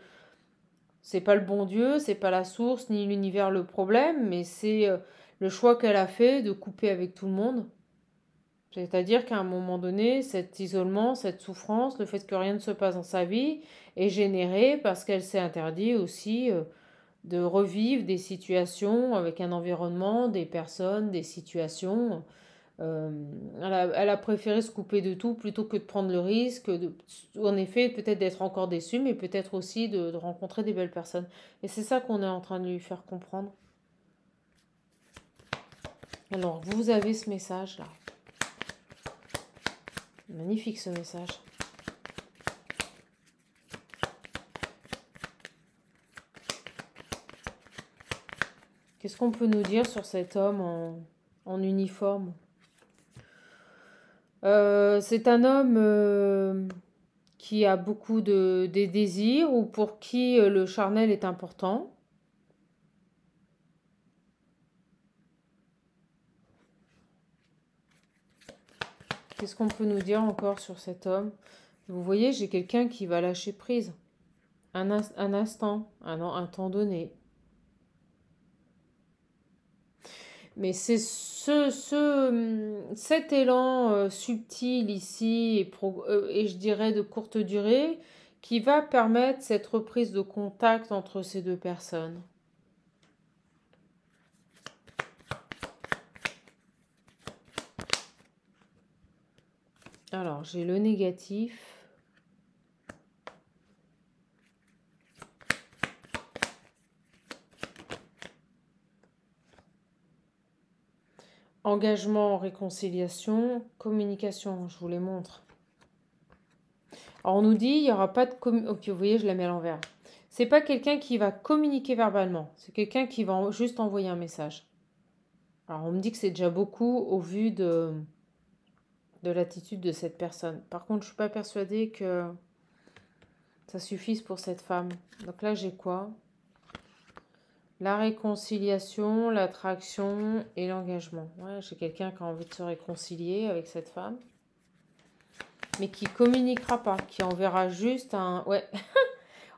c'est pas le bon Dieu, c'est pas la source ni l'univers le problème, mais c'est le choix qu'elle a fait de couper avec tout le monde. C'est-à-dire qu'à un moment donné, cet isolement, cette souffrance, le fait que rien ne se passe dans sa vie est généré parce qu'elle s'est interdit aussi de revivre des situations avec un environnement, des personnes, des situations. Elle a préféré se couper de tout plutôt que de prendre le risque, en effet, peut-être d'être encore déçue, mais peut-être aussi de rencontrer des belles personnes. Et c'est ça qu'on est en train de lui faire comprendre. Alors, vous avez ce message-là. Magnifique ce message. Qu'est-ce qu'on peut nous dire sur cet homme en uniforme? C'est un homme qui a beaucoup de désirs ou pour qui le charnel est important. Qu'est-ce qu'on peut nous dire encore sur cet homme? Vous voyez, j'ai quelqu'un qui va lâcher prise. Un instant, un temps donné. Mais c'est cet élan subtil ici et je dirais de courte durée qui va permettre cette reprise de contact entre ces deux personnes. Alors, j'ai le négatif. Engagement, réconciliation, communication, je vous les montre. Alors, on nous dit, il n'y aura pas de... Ok, vous voyez, je la mets à l'envers. C'est pas quelqu'un qui va communiquer verbalement. C'est quelqu'un qui va juste envoyer un message. Alors, on me dit que c'est déjà beaucoup au vu de l'attitude de cette personne. Par contre, je ne suis pas persuadée que ça suffise pour cette femme. Donc là, j'ai quoi? La réconciliation, l'attraction et l'engagement. Ouais, j'ai quelqu'un qui a envie de se réconcilier avec cette femme, mais qui communiquera pas, qui enverra juste un... Ouais,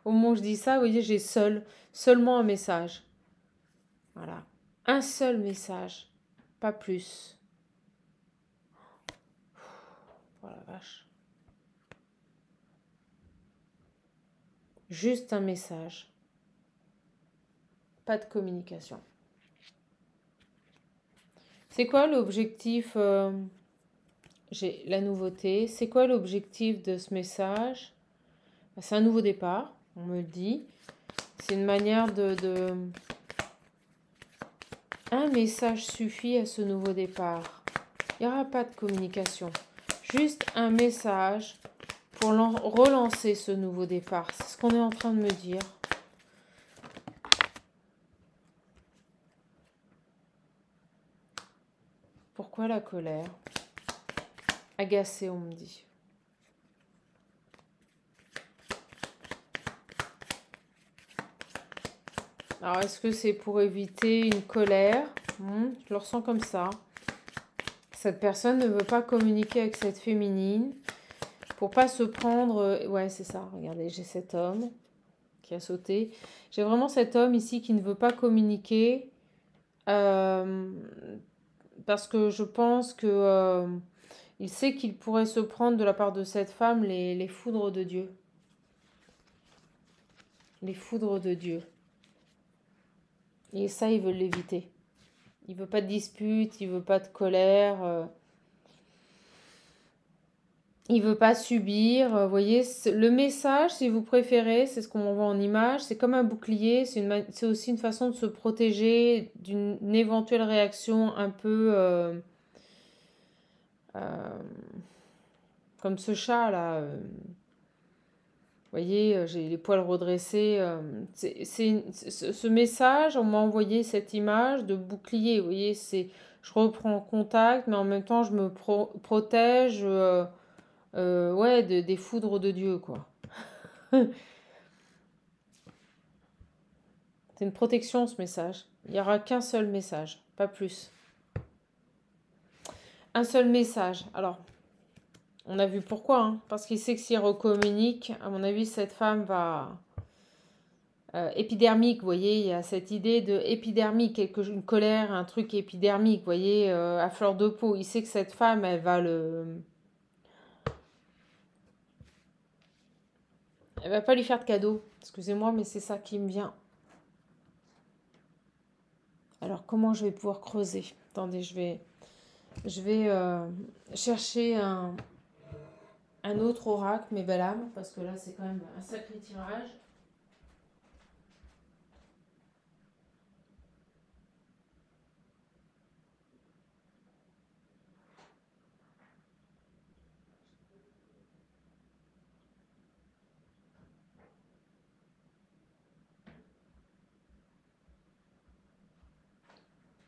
au moment où je dis ça, vous voyez, j'ai seulement un message. Voilà, un seul message, pas plus. Oh la vache. Juste un message. Pas de communication. C'est quoi l'objectif j'ai la nouveauté. C'est quoi l'objectif de ce message? C'est un nouveau départ, on me le dit. C'est une manière de... Un message suffit à ce nouveau départ. Il n'y aura pas de communication. Juste un message pour relancer ce nouveau départ. C'est ce qu'on est en train de me dire. Pourquoi la colère? Agacé, on me dit. Alors, est-ce que c'est pour éviter une colère? Je le ressens comme ça. Cette personne ne veut pas communiquer avec cette féminine pour pas se prendre... Ouais, c'est ça. Regardez, j'ai cet homme qui a sauté. J'ai vraiment cet homme ici qui ne veut pas communiquer parce que je pense que il sait qu'il pourrait se prendre de la part de cette femme les foudres de Dieu. Les foudres de Dieu. Et ça, il veut l'éviter. Il veut pas de dispute, il veut pas de colère. Il veut pas subir. Vous voyez, le message, si vous préférez, c'est ce qu'on m'envoie en image. C'est comme un bouclier. C'est aussi une façon de se protéger d'une éventuelle réaction un peu comme ce chat là. Vous voyez, j'ai les poils redressés. Ce message, on m'a envoyé cette image de bouclier. Vous voyez, je reprends contact, mais en même temps, je me protège ouais, des foudres de Dieu, quoi. C'est une protection, ce message. Il n'y aura qu'un seul message, pas plus. Un seul message. Alors, on a vu pourquoi, hein, parce qu'il sait que s'il recommunique, à mon avis, cette femme va... épidermique, vous voyez, il y a cette idée de épidermique, une colère, un truc épidermique, vous voyez, à fleur de peau. Il sait que cette femme, elle va pas lui faire de cadeau. Excusez-moi, mais c'est ça qui me vient. Alors, comment je vais pouvoir creuser? Attendez, je vais chercher un autre oracle, mes belles âmes, parce que là, c'est quand même un sacré tirage.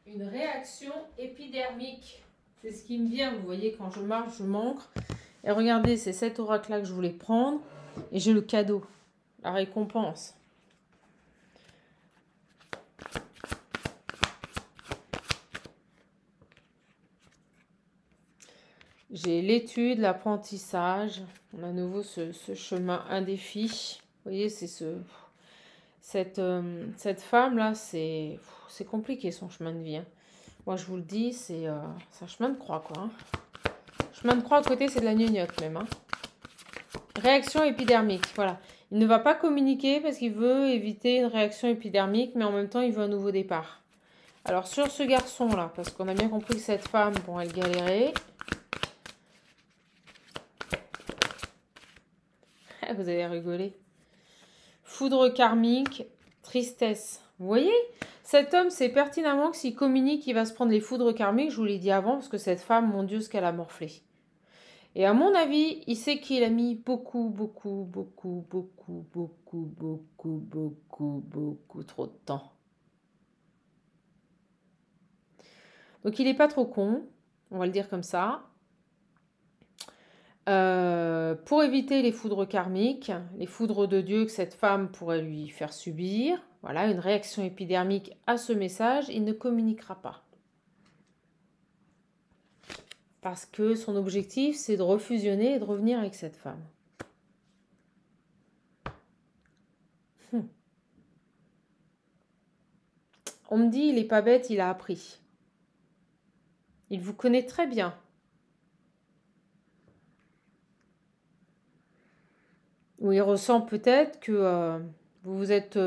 Une réaction épidermique. C'est ce qui me vient, vous voyez, quand je marche, je m'ancre. Et regardez, c'est cet oracle-là que je voulais prendre. Et j'ai le cadeau, la récompense. J'ai l'étude, l'apprentissage. On a à nouveau ce chemin indéfis. Vous voyez, c'est cette femme-là, c'est compliqué son chemin de vie. Hein. Moi, je vous le dis, c'est un chemin de croix, quoi. Hein. Chemin de croix à côté, c'est de la gnognotte même. Hein. Réaction épidermique, voilà. Il ne va pas communiquer parce qu'il veut éviter une réaction épidermique, mais en même temps, il veut un nouveau départ. Alors, sur ce garçon-là, parce qu'on a bien compris que cette femme, bon, elle galérait. Vous avez rigolé. Foudre karmique, tristesse. Vous voyez, cet homme sait pertinemment que s'il communique, il va se prendre les foudres karmiques. Je vous l'ai dit avant, parce que cette femme, mon Dieu, ce qu'elle a morflé. Et à mon avis, il sait qu'il a mis beaucoup trop de temps. Donc il n'est pas trop con, on va le dire comme ça. Pour éviter les foudres karmiques, les foudres de Dieu que cette femme pourrait lui faire subir, voilà, une réaction épidermique à ce message, il ne communiquera pas. Parce que son objectif, c'est de refusionner et de revenir avec cette femme. On me dit, il n'est pas bête, il a appris. Il vous connaît très bien. Ou il ressent peut-être que vous êtes...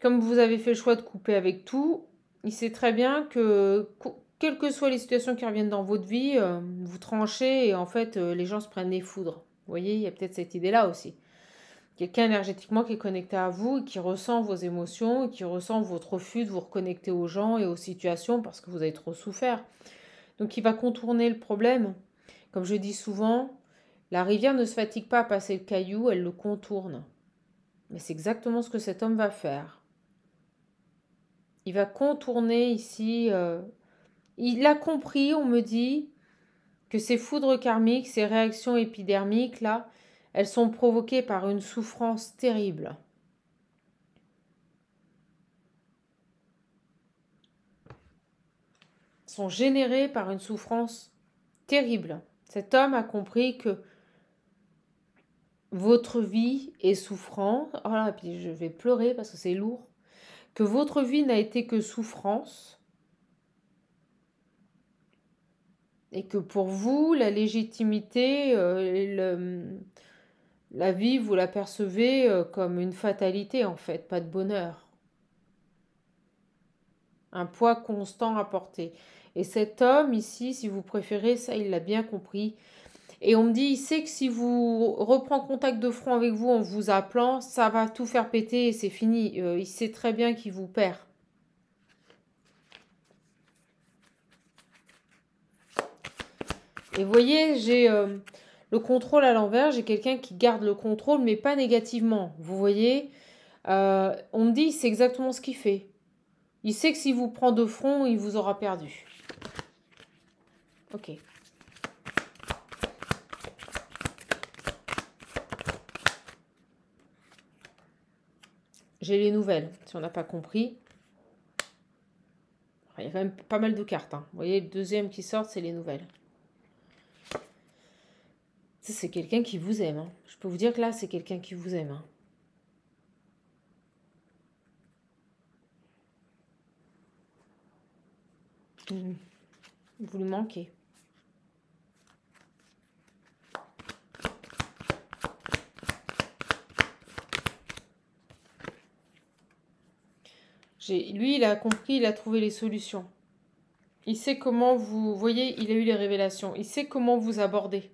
comme vous avez fait le choix de couper avec tout, il sait très bien que, quelles que soient les situations qui reviennent dans votre vie, vous tranchez et en fait, les gens se prennent des foudres. Vous voyez, il y a peut-être cette idée-là aussi. Quelqu'un énergétiquement qui est connecté à vous, et qui ressent vos émotions, et qui ressent votre refus de vous reconnecter aux gens et aux situations parce que vous avez trop souffert. Donc il va contourner le problème. Comme je dis souvent, la rivière ne se fatigue pas à passer le caillou, elle le contourne. Mais c'est exactement ce que cet homme va faire. Il va contourner ici. Il a compris, on me dit, que ces foudres karmiques, ces réactions épidermiques, là, elles sont provoquées par une souffrance terrible. Elles sont générées par une souffrance terrible. Cet homme a compris que votre vie est souffrante. Oh là, puis je vais pleurer parce que c'est lourd. Que votre vie n'a été que souffrance. Et que pour vous, la légitimité, la vie, vous la percevez comme une fatalité en fait, pas de bonheur. Un poids constant à porter. Et cet homme ici, si vous préférez, ça il l'a bien compris. Et on me dit, il sait que si vous reprend contact de front avec vous en vous appelant, ça va tout faire péter et c'est fini. Il sait très bien qu'il vous perd. Et vous voyez, j'ai le contrôle à l'envers, j'ai quelqu'un qui garde le contrôle, mais pas négativement. Vous voyez, on me dit, c'est exactement ce qu'il fait. Il sait que s'il vous prend de front, il vous aura perdu. Ok. J'ai les nouvelles, si on n'a pas compris. Il y a quand même pas mal de cartes. Hein. Vous voyez, le deuxième qui sort, c'est les nouvelles. C'est quelqu'un qui vous aime. Hein. Je peux vous dire que là, c'est quelqu'un qui vous aime. Hein. Vous lui manquez. Lui, il a compris, il a trouvé les solutions. Il sait comment vous... voyez, il a eu les révélations. Il sait comment vous aborder.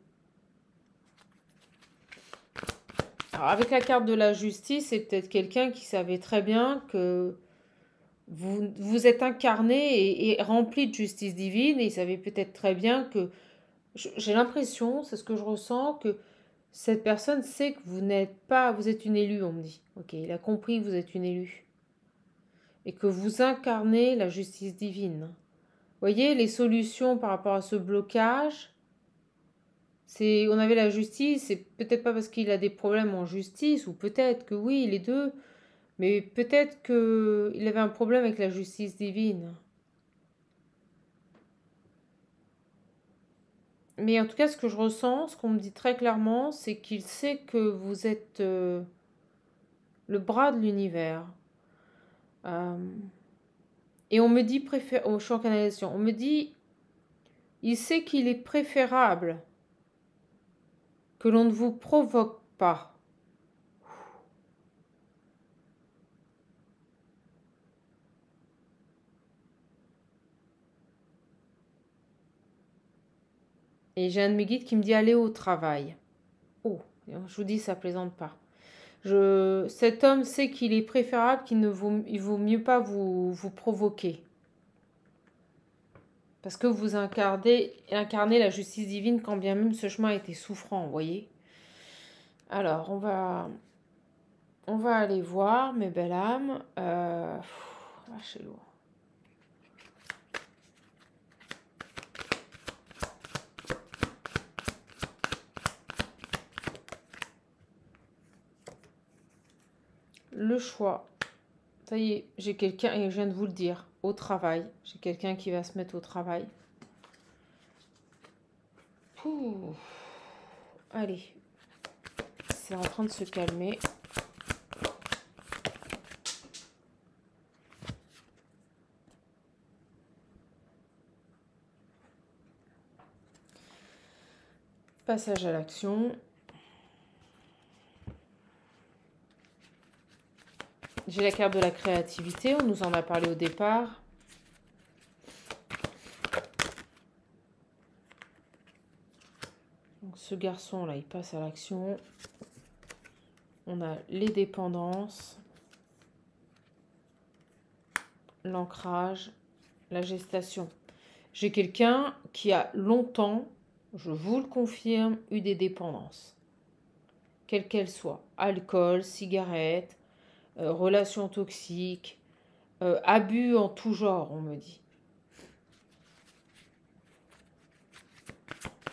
Alors, avec la carte de la justice, c'est peut-être quelqu'un qui savait très bien que vous êtes incarné et rempli de justice divine. Et il savait peut-être très bien que... J'ai l'impression, c'est ce que je ressens, que cette personne sait que vous n'êtes pas... Vous êtes une élue, on me dit. Ok, il a compris que vous êtes une élue. Et que vous incarnez la justice divine. Voyez, les solutions par rapport à ce blocage, on avait la justice, c'est peut-être pas parce qu'il a des problèmes en justice, ou peut-être que oui, les deux, mais peut-être qu'il avait un problème avec la justice divine. Mais en tout cas, ce que je ressens, ce qu'on me dit très clairement, c'est qu'il sait que vous êtes le bras de l'univers. Et on me dit, je suis en canalisation, on me dit, il sait qu'il est préférable que l'on ne vous provoque pas. Et j'ai un de mes guides qui me dit allez au travail. Oh, je vous dis, ça plaisante pas. Cet homme sait qu'il est préférable, il vaut mieux pas vous provoquer. Parce que vous incarnez la justice divine quand bien même ce chemin a été souffrant, vous voyez. Alors, on va aller voir, mes belles âmes. C'est lourd. Le choix. Ça y est, j'ai quelqu'un, et je viens de vous le dire, au travail. J'ai quelqu'un qui va se mettre au travail. Pouh. Allez. C'est en train de se calmer. Passage à l'action. J'ai la carte de la créativité, on nous en a parlé au départ. Donc ce garçon-là, il passe à l'action. On a les dépendances, l'ancrage, la gestation. J'ai quelqu'un qui a longtemps, je vous le confirme, eu des dépendances. Quelles qu'elles soient. Alcool, cigarette, relations toxiques, abus en tout genre, on me dit.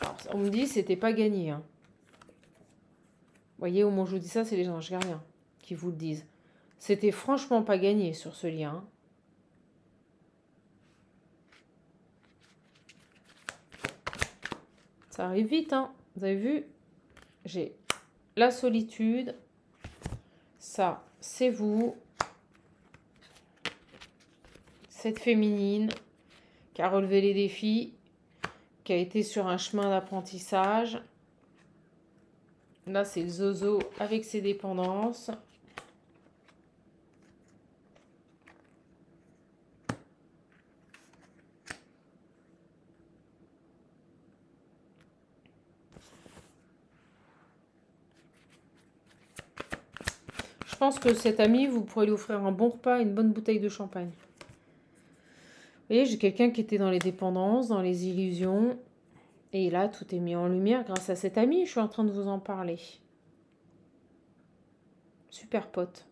Alors, on me dit c'était pas gagné. Hein. Vous voyez, au moment où je vous dis ça, c'est les anges gardiens qui vous le disent. C'était franchement pas gagné sur ce lien. Ça arrive vite, hein. Vous avez vu? J'ai la solitude. Ça, c'est vous. Cette féminine qui a relevé les défis, qui a été sur un chemin d'apprentissage. Là, c'est le zozo avec ses dépendances. Je pense que cet ami, vous pourrez lui offrir un bon repas et une bonne bouteille de champagne. Vous voyez, j'ai quelqu'un qui était dans les dépendances, dans les illusions. Et là, tout est mis en lumière grâce à cet ami. Je suis en train de vous en parler. Super pote.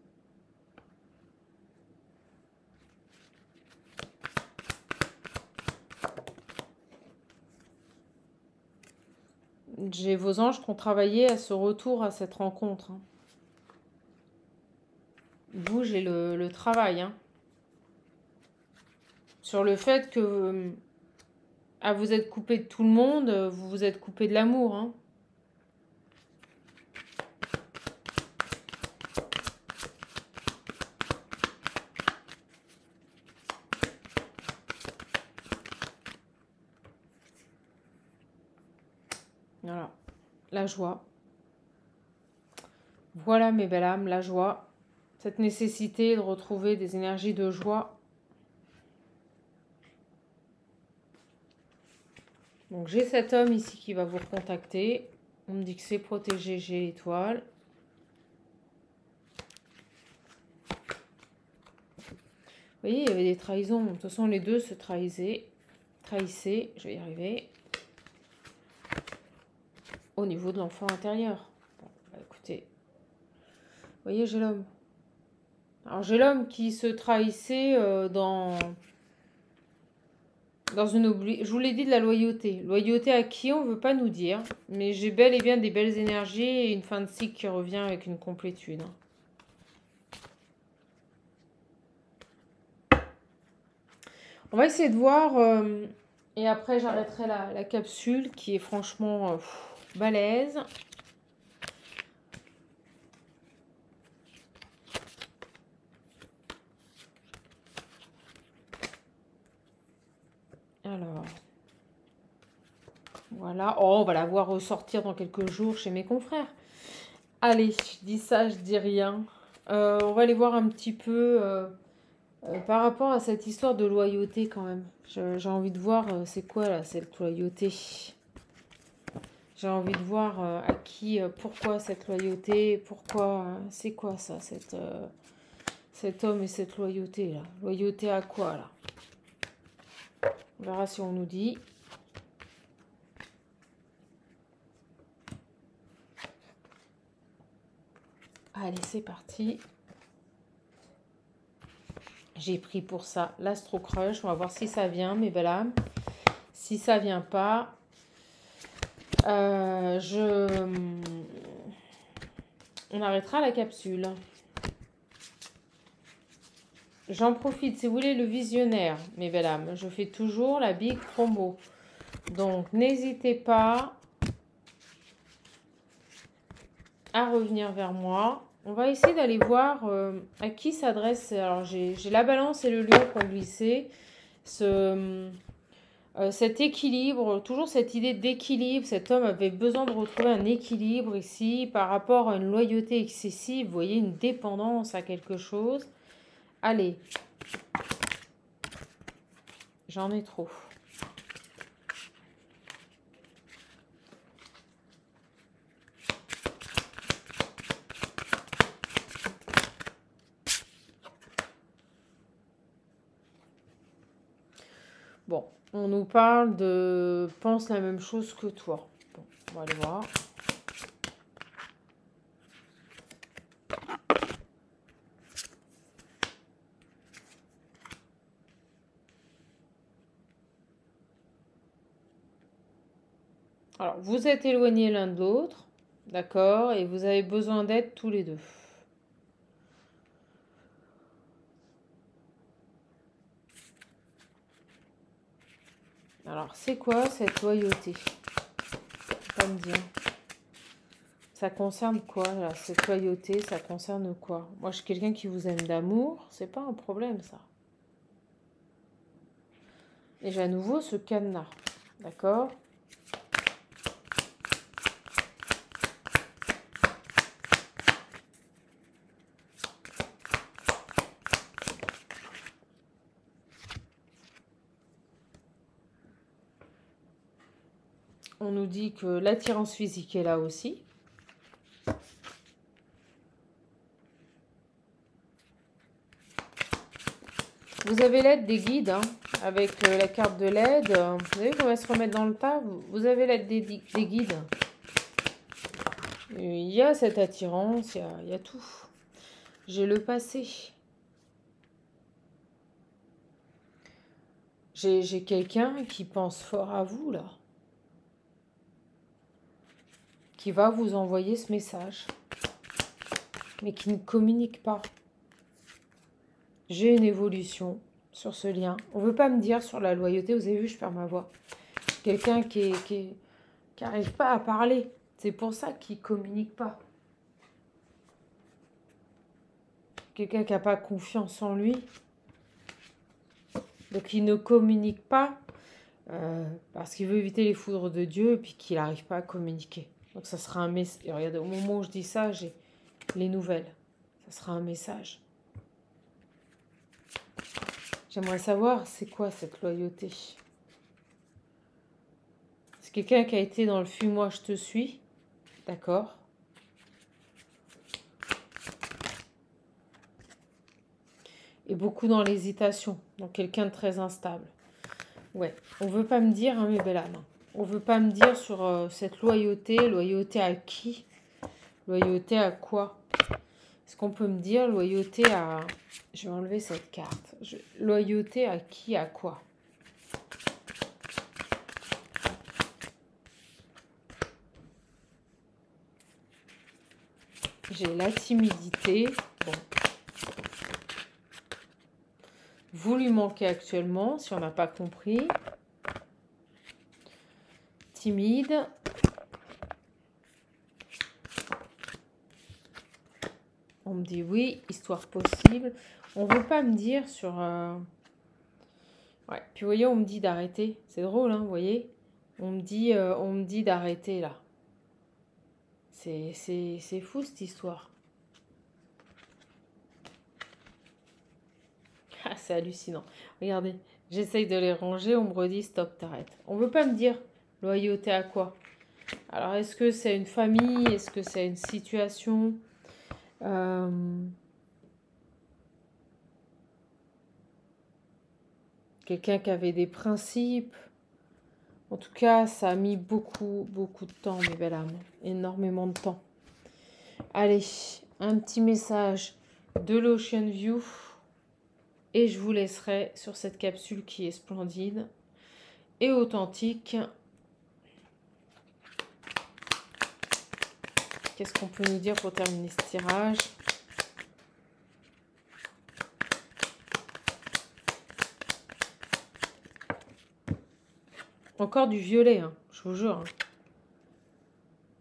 J'ai vos anges qui ont travaillé à ce retour, à cette rencontre. Hein. Vous, j'ai le travail. Hein. Sur le fait que vous êtes coupé de tout le monde, vous vous êtes coupé de l'amour. Hein. Voilà, la joie. Voilà mes belles âmes, la joie. Cette nécessité de retrouver des énergies de joie. Donc j'ai cet homme ici qui va vous recontacter. On me dit que c'est protégé, j'ai l'étoile. Vous voyez, il y avait des trahisons. De toute façon, les deux se trahissaient. Je vais y arriver. Au niveau de l'enfant intérieur. Bon, bah écoutez. Vous voyez, j'ai l'homme. Alors j'ai l'homme qui se trahissait dans une je vous l'ai dit, de la loyauté. Loyauté à qui, on ne veut pas nous dire. Mais j'ai bel et bien des belles énergies et une fin de cycle qui revient avec une complétude. On va essayer de voir. Et après, j'arrêterai la capsule qui est franchement balèze. Alors, voilà. Oh, on va la voir ressortir dans quelques jours chez mes confrères. Allez, je dis ça, je dis rien. On va aller voir un petit peu par rapport à cette histoire de loyauté quand même. J'ai envie de voir c'est quoi là, cette loyauté. J'ai envie de voir à qui, pourquoi cette loyauté, pourquoi, c'est quoi ça, cet homme et cette loyauté là. Loyauté à quoi là? On verra si on nous dit. Allez, c'est parti. J'ai pris pour ça l'Astro Crush. On va voir si ça vient, mes belles âmes. Si ça vient pas, on arrêtera la capsule. J'en profite, si vous voulez le visionnaire, mes belles âmes. Je fais toujours la big promo. Donc, n'hésitez pas à revenir vers moi. On va essayer d'aller voir à qui s'adresse. Alors, j'ai la balance et le lion qui ont glissé. Cet équilibre, toujours cette idée d'équilibre. Cet homme avait besoin de retrouver un équilibre ici par rapport à une loyauté excessive. Vous voyez, une dépendance à quelque chose. Allez. J'en ai trop. Bon, on nous parle de « pense la même chose que toi ». Bon, on va aller voir. Alors, vous êtes éloignés l'un de l'autre, d'accord, et vous avez besoin d'aide tous les deux. Alors, c'est quoi cette loyauté? Pas me dire. Ça concerne quoi, là, cette loyauté? Ça concerne quoi? Moi, je suis quelqu'un qui vous aime d'amour, c'est pas un problème, ça. Et j'ai à nouveau ce cadenas, d'accord? On nous dit que l'attirance physique est là aussi. Vous avez l'aide des guides, hein, avec la carte de l'aide. Vous savez qu'on va se remettre dans le tas. Vous avez l'aide des guides. Il y a cette attirance, il y a tout. J'ai le passé. J'ai quelqu'un qui pense fort à vous, là. Qui va vous envoyer ce message. Mais qui ne communique pas. J'ai une évolution sur ce lien. On ne veut pas me dire sur la loyauté. Vous avez vu, je perds ma voix. Quelqu'un qui n'arrive pas à parler. C'est pour ça qu'il ne communique pas. Quelqu'un qui n'a pas confiance en lui. Donc il ne communique pas parce qu'il veut éviter les foudres de Dieu et puis qu'il n'arrive pas à communiquer. Donc ça sera un message. Regardez, au moment où je dis ça, j'ai les nouvelles. Ça sera un message. J'aimerais savoir c'est quoi cette loyauté. C'est quelqu'un qui a été dans le fuis-moi, je te suis. D'accord. Et beaucoup dans l'hésitation. Donc quelqu'un de très instable. Ouais, on veut pas me dire, hein, mes belles âmes. On veut pas me dire sur cette loyauté. Loyauté à qui? Loyauté à quoi? Est-ce qu'on peut me dire loyauté à... Je vais enlever cette carte. Loyauté à qui, à quoi? J'ai la timidité. Bon. Vous lui manquez actuellement, si on n'a pas compris. Timide. On me dit oui, histoire possible. On ne veut pas me dire sur... Ouais, puis vous voyez, on me dit d'arrêter. C'est drôle, hein, vous voyez. On me dit d'arrêter, là. C'est fou, cette histoire. Ah, c'est hallucinant. Regardez, j'essaye de les ranger, on me redit stop, t'arrêtes. On ne veut pas me dire loyauté à quoi? Alors, est-ce que c'est une famille? Est-ce que c'est une situation? Quelqu'un qui avait des principes. En tout cas, ça a mis beaucoup, beaucoup de temps, mes belles âmes. Énormément de temps. Allez, un petit message de l'Ocean View. Et je vous laisserai sur cette capsule qui est splendide et authentique. Qu'est-ce qu'on peut nous dire pour terminer ce tirage? Encore du violet, hein, je vous jure. Hein.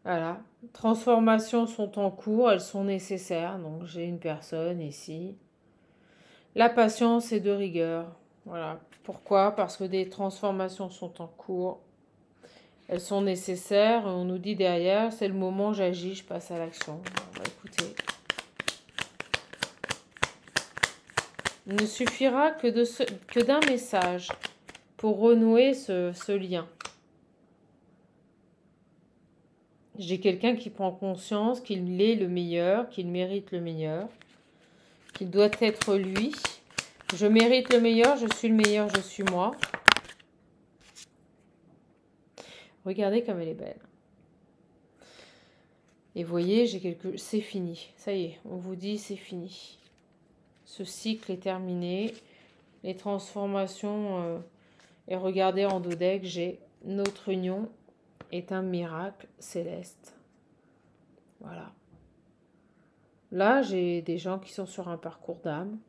Voilà. Transformations sont en cours, elles sont nécessaires. Donc j'ai une personne ici. La patience est de rigueur. Voilà. Pourquoi? Parce que des transformations sont en cours. Elles sont nécessaires. On nous dit derrière, c'est le moment, j'agis, je passe à l'action. On va écouter. Il ne suffira que d'un message pour renouer ce lien. J'ai quelqu'un qui prend conscience qu'il est le meilleur, qu'il mérite le meilleur, qu'il doit être lui. Je mérite le meilleur, je suis le meilleur, je suis moi. Regardez comme elle est belle. Et voyez, c'est fini. Ça y est, on vous dit c'est fini. Ce cycle est terminé. Les transformations... et regardez en dos deck, j'ai notre union est un miracle céleste. Voilà. Là, j'ai des gens qui sont sur un parcours d'âme.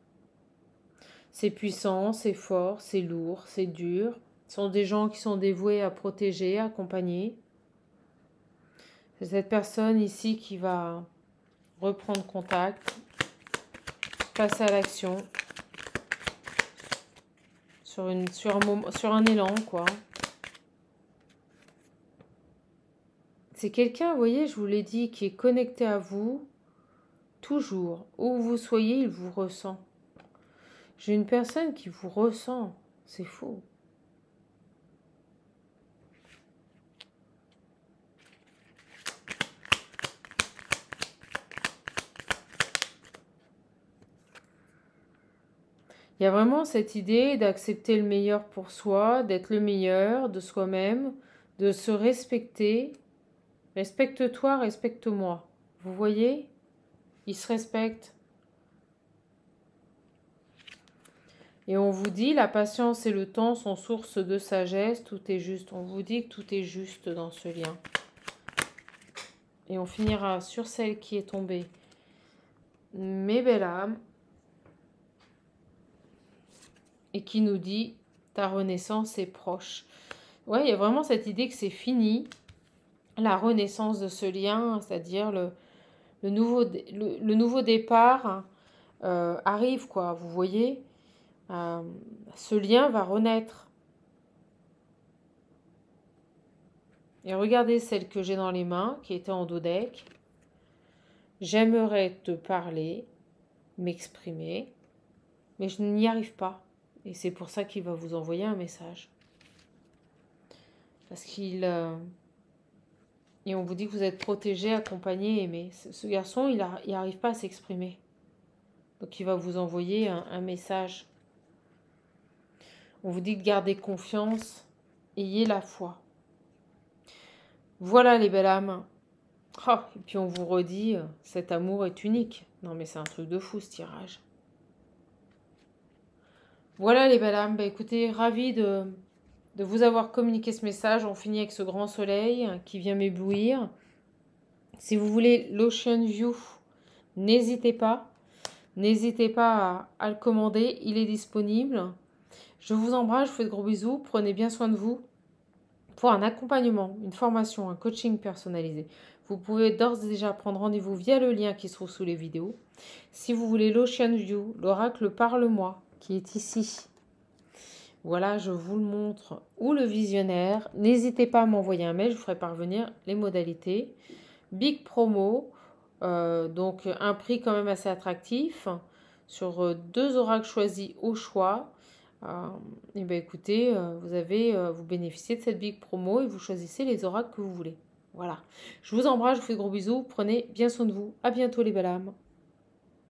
C'est puissant, c'est fort, c'est lourd, c'est dur. Ce sont des gens qui sont dévoués à protéger, à accompagner. C'est cette personne ici qui va reprendre contact, passer à l'action, sur un élan, quoi. C'est quelqu'un, vous voyez, je vous l'ai dit, qui est connecté à vous, toujours. Où vous soyez, il vous ressent. J'ai une personne qui vous ressent, c'est fou. Il y a vraiment cette idée d'accepter le meilleur pour soi, d'être le meilleur de soi-même, de se respecter. Respecte-toi, respecte-moi. Vous voyez? Ils se respectent. Et on vous dit, la patience et le temps sont source de sagesse, tout est juste. On vous dit que tout est juste dans ce lien. Et on finira sur celle qui est tombée. Mes belles âmes. Et qui nous dit, ta renaissance est proche. Ouais, il y a vraiment cette idée que c'est fini. La renaissance de ce lien, c'est-à-dire le nouveau départ arrive, quoi. Vous voyez, ce lien va renaître. Et regardez celle que j'ai dans les mains, qui était en dos deck. J'aimerais te parler, m'exprimer, mais je n'y arrive pas. Et c'est pour ça qu'il va vous envoyer un message. Parce qu'il... et on vous dit que vous êtes protégé, accompagné, aimé. Ce garçon, il n'arrive pas à s'exprimer. Donc il va vous envoyer un message. On vous dit de garder confiance, ayez la foi. Voilà les belles âmes. Oh, et puis on vous redit, cet amour est unique. Non mais c'est un truc de fou ce tirage. Voilà les belles âmes. Bah, écoutez, ravie de vous avoir communiqué ce message. On finit avec ce grand soleil qui vient m'éblouir. Si vous voulez l'Ocean View, n'hésitez pas. N'hésitez pas à le commander. Il est disponible. Je vous embrasse, je vous fais de gros bisous. Prenez bien soin de vous. Pour un accompagnement, une formation, un coaching personnalisé, vous pouvez d'ores et déjà prendre rendez-vous via le lien qui se trouve sous les vidéos. Si vous voulez l'Ocean View, l'oracle Parle-moi, qui est ici. Voilà, je vous le montre. Ou le visionnaire. N'hésitez pas à m'envoyer un mail, je vous ferai parvenir les modalités. Big promo, donc un prix quand même assez attractif sur 2 oracles choisis au choix. Et bien écoutez, vous bénéficiez de cette big promo et vous choisissez les oracles que vous voulez. Voilà. Je vous embrasse, je vous fais de gros bisous. Prenez bien soin de vous. À bientôt les belles âmes.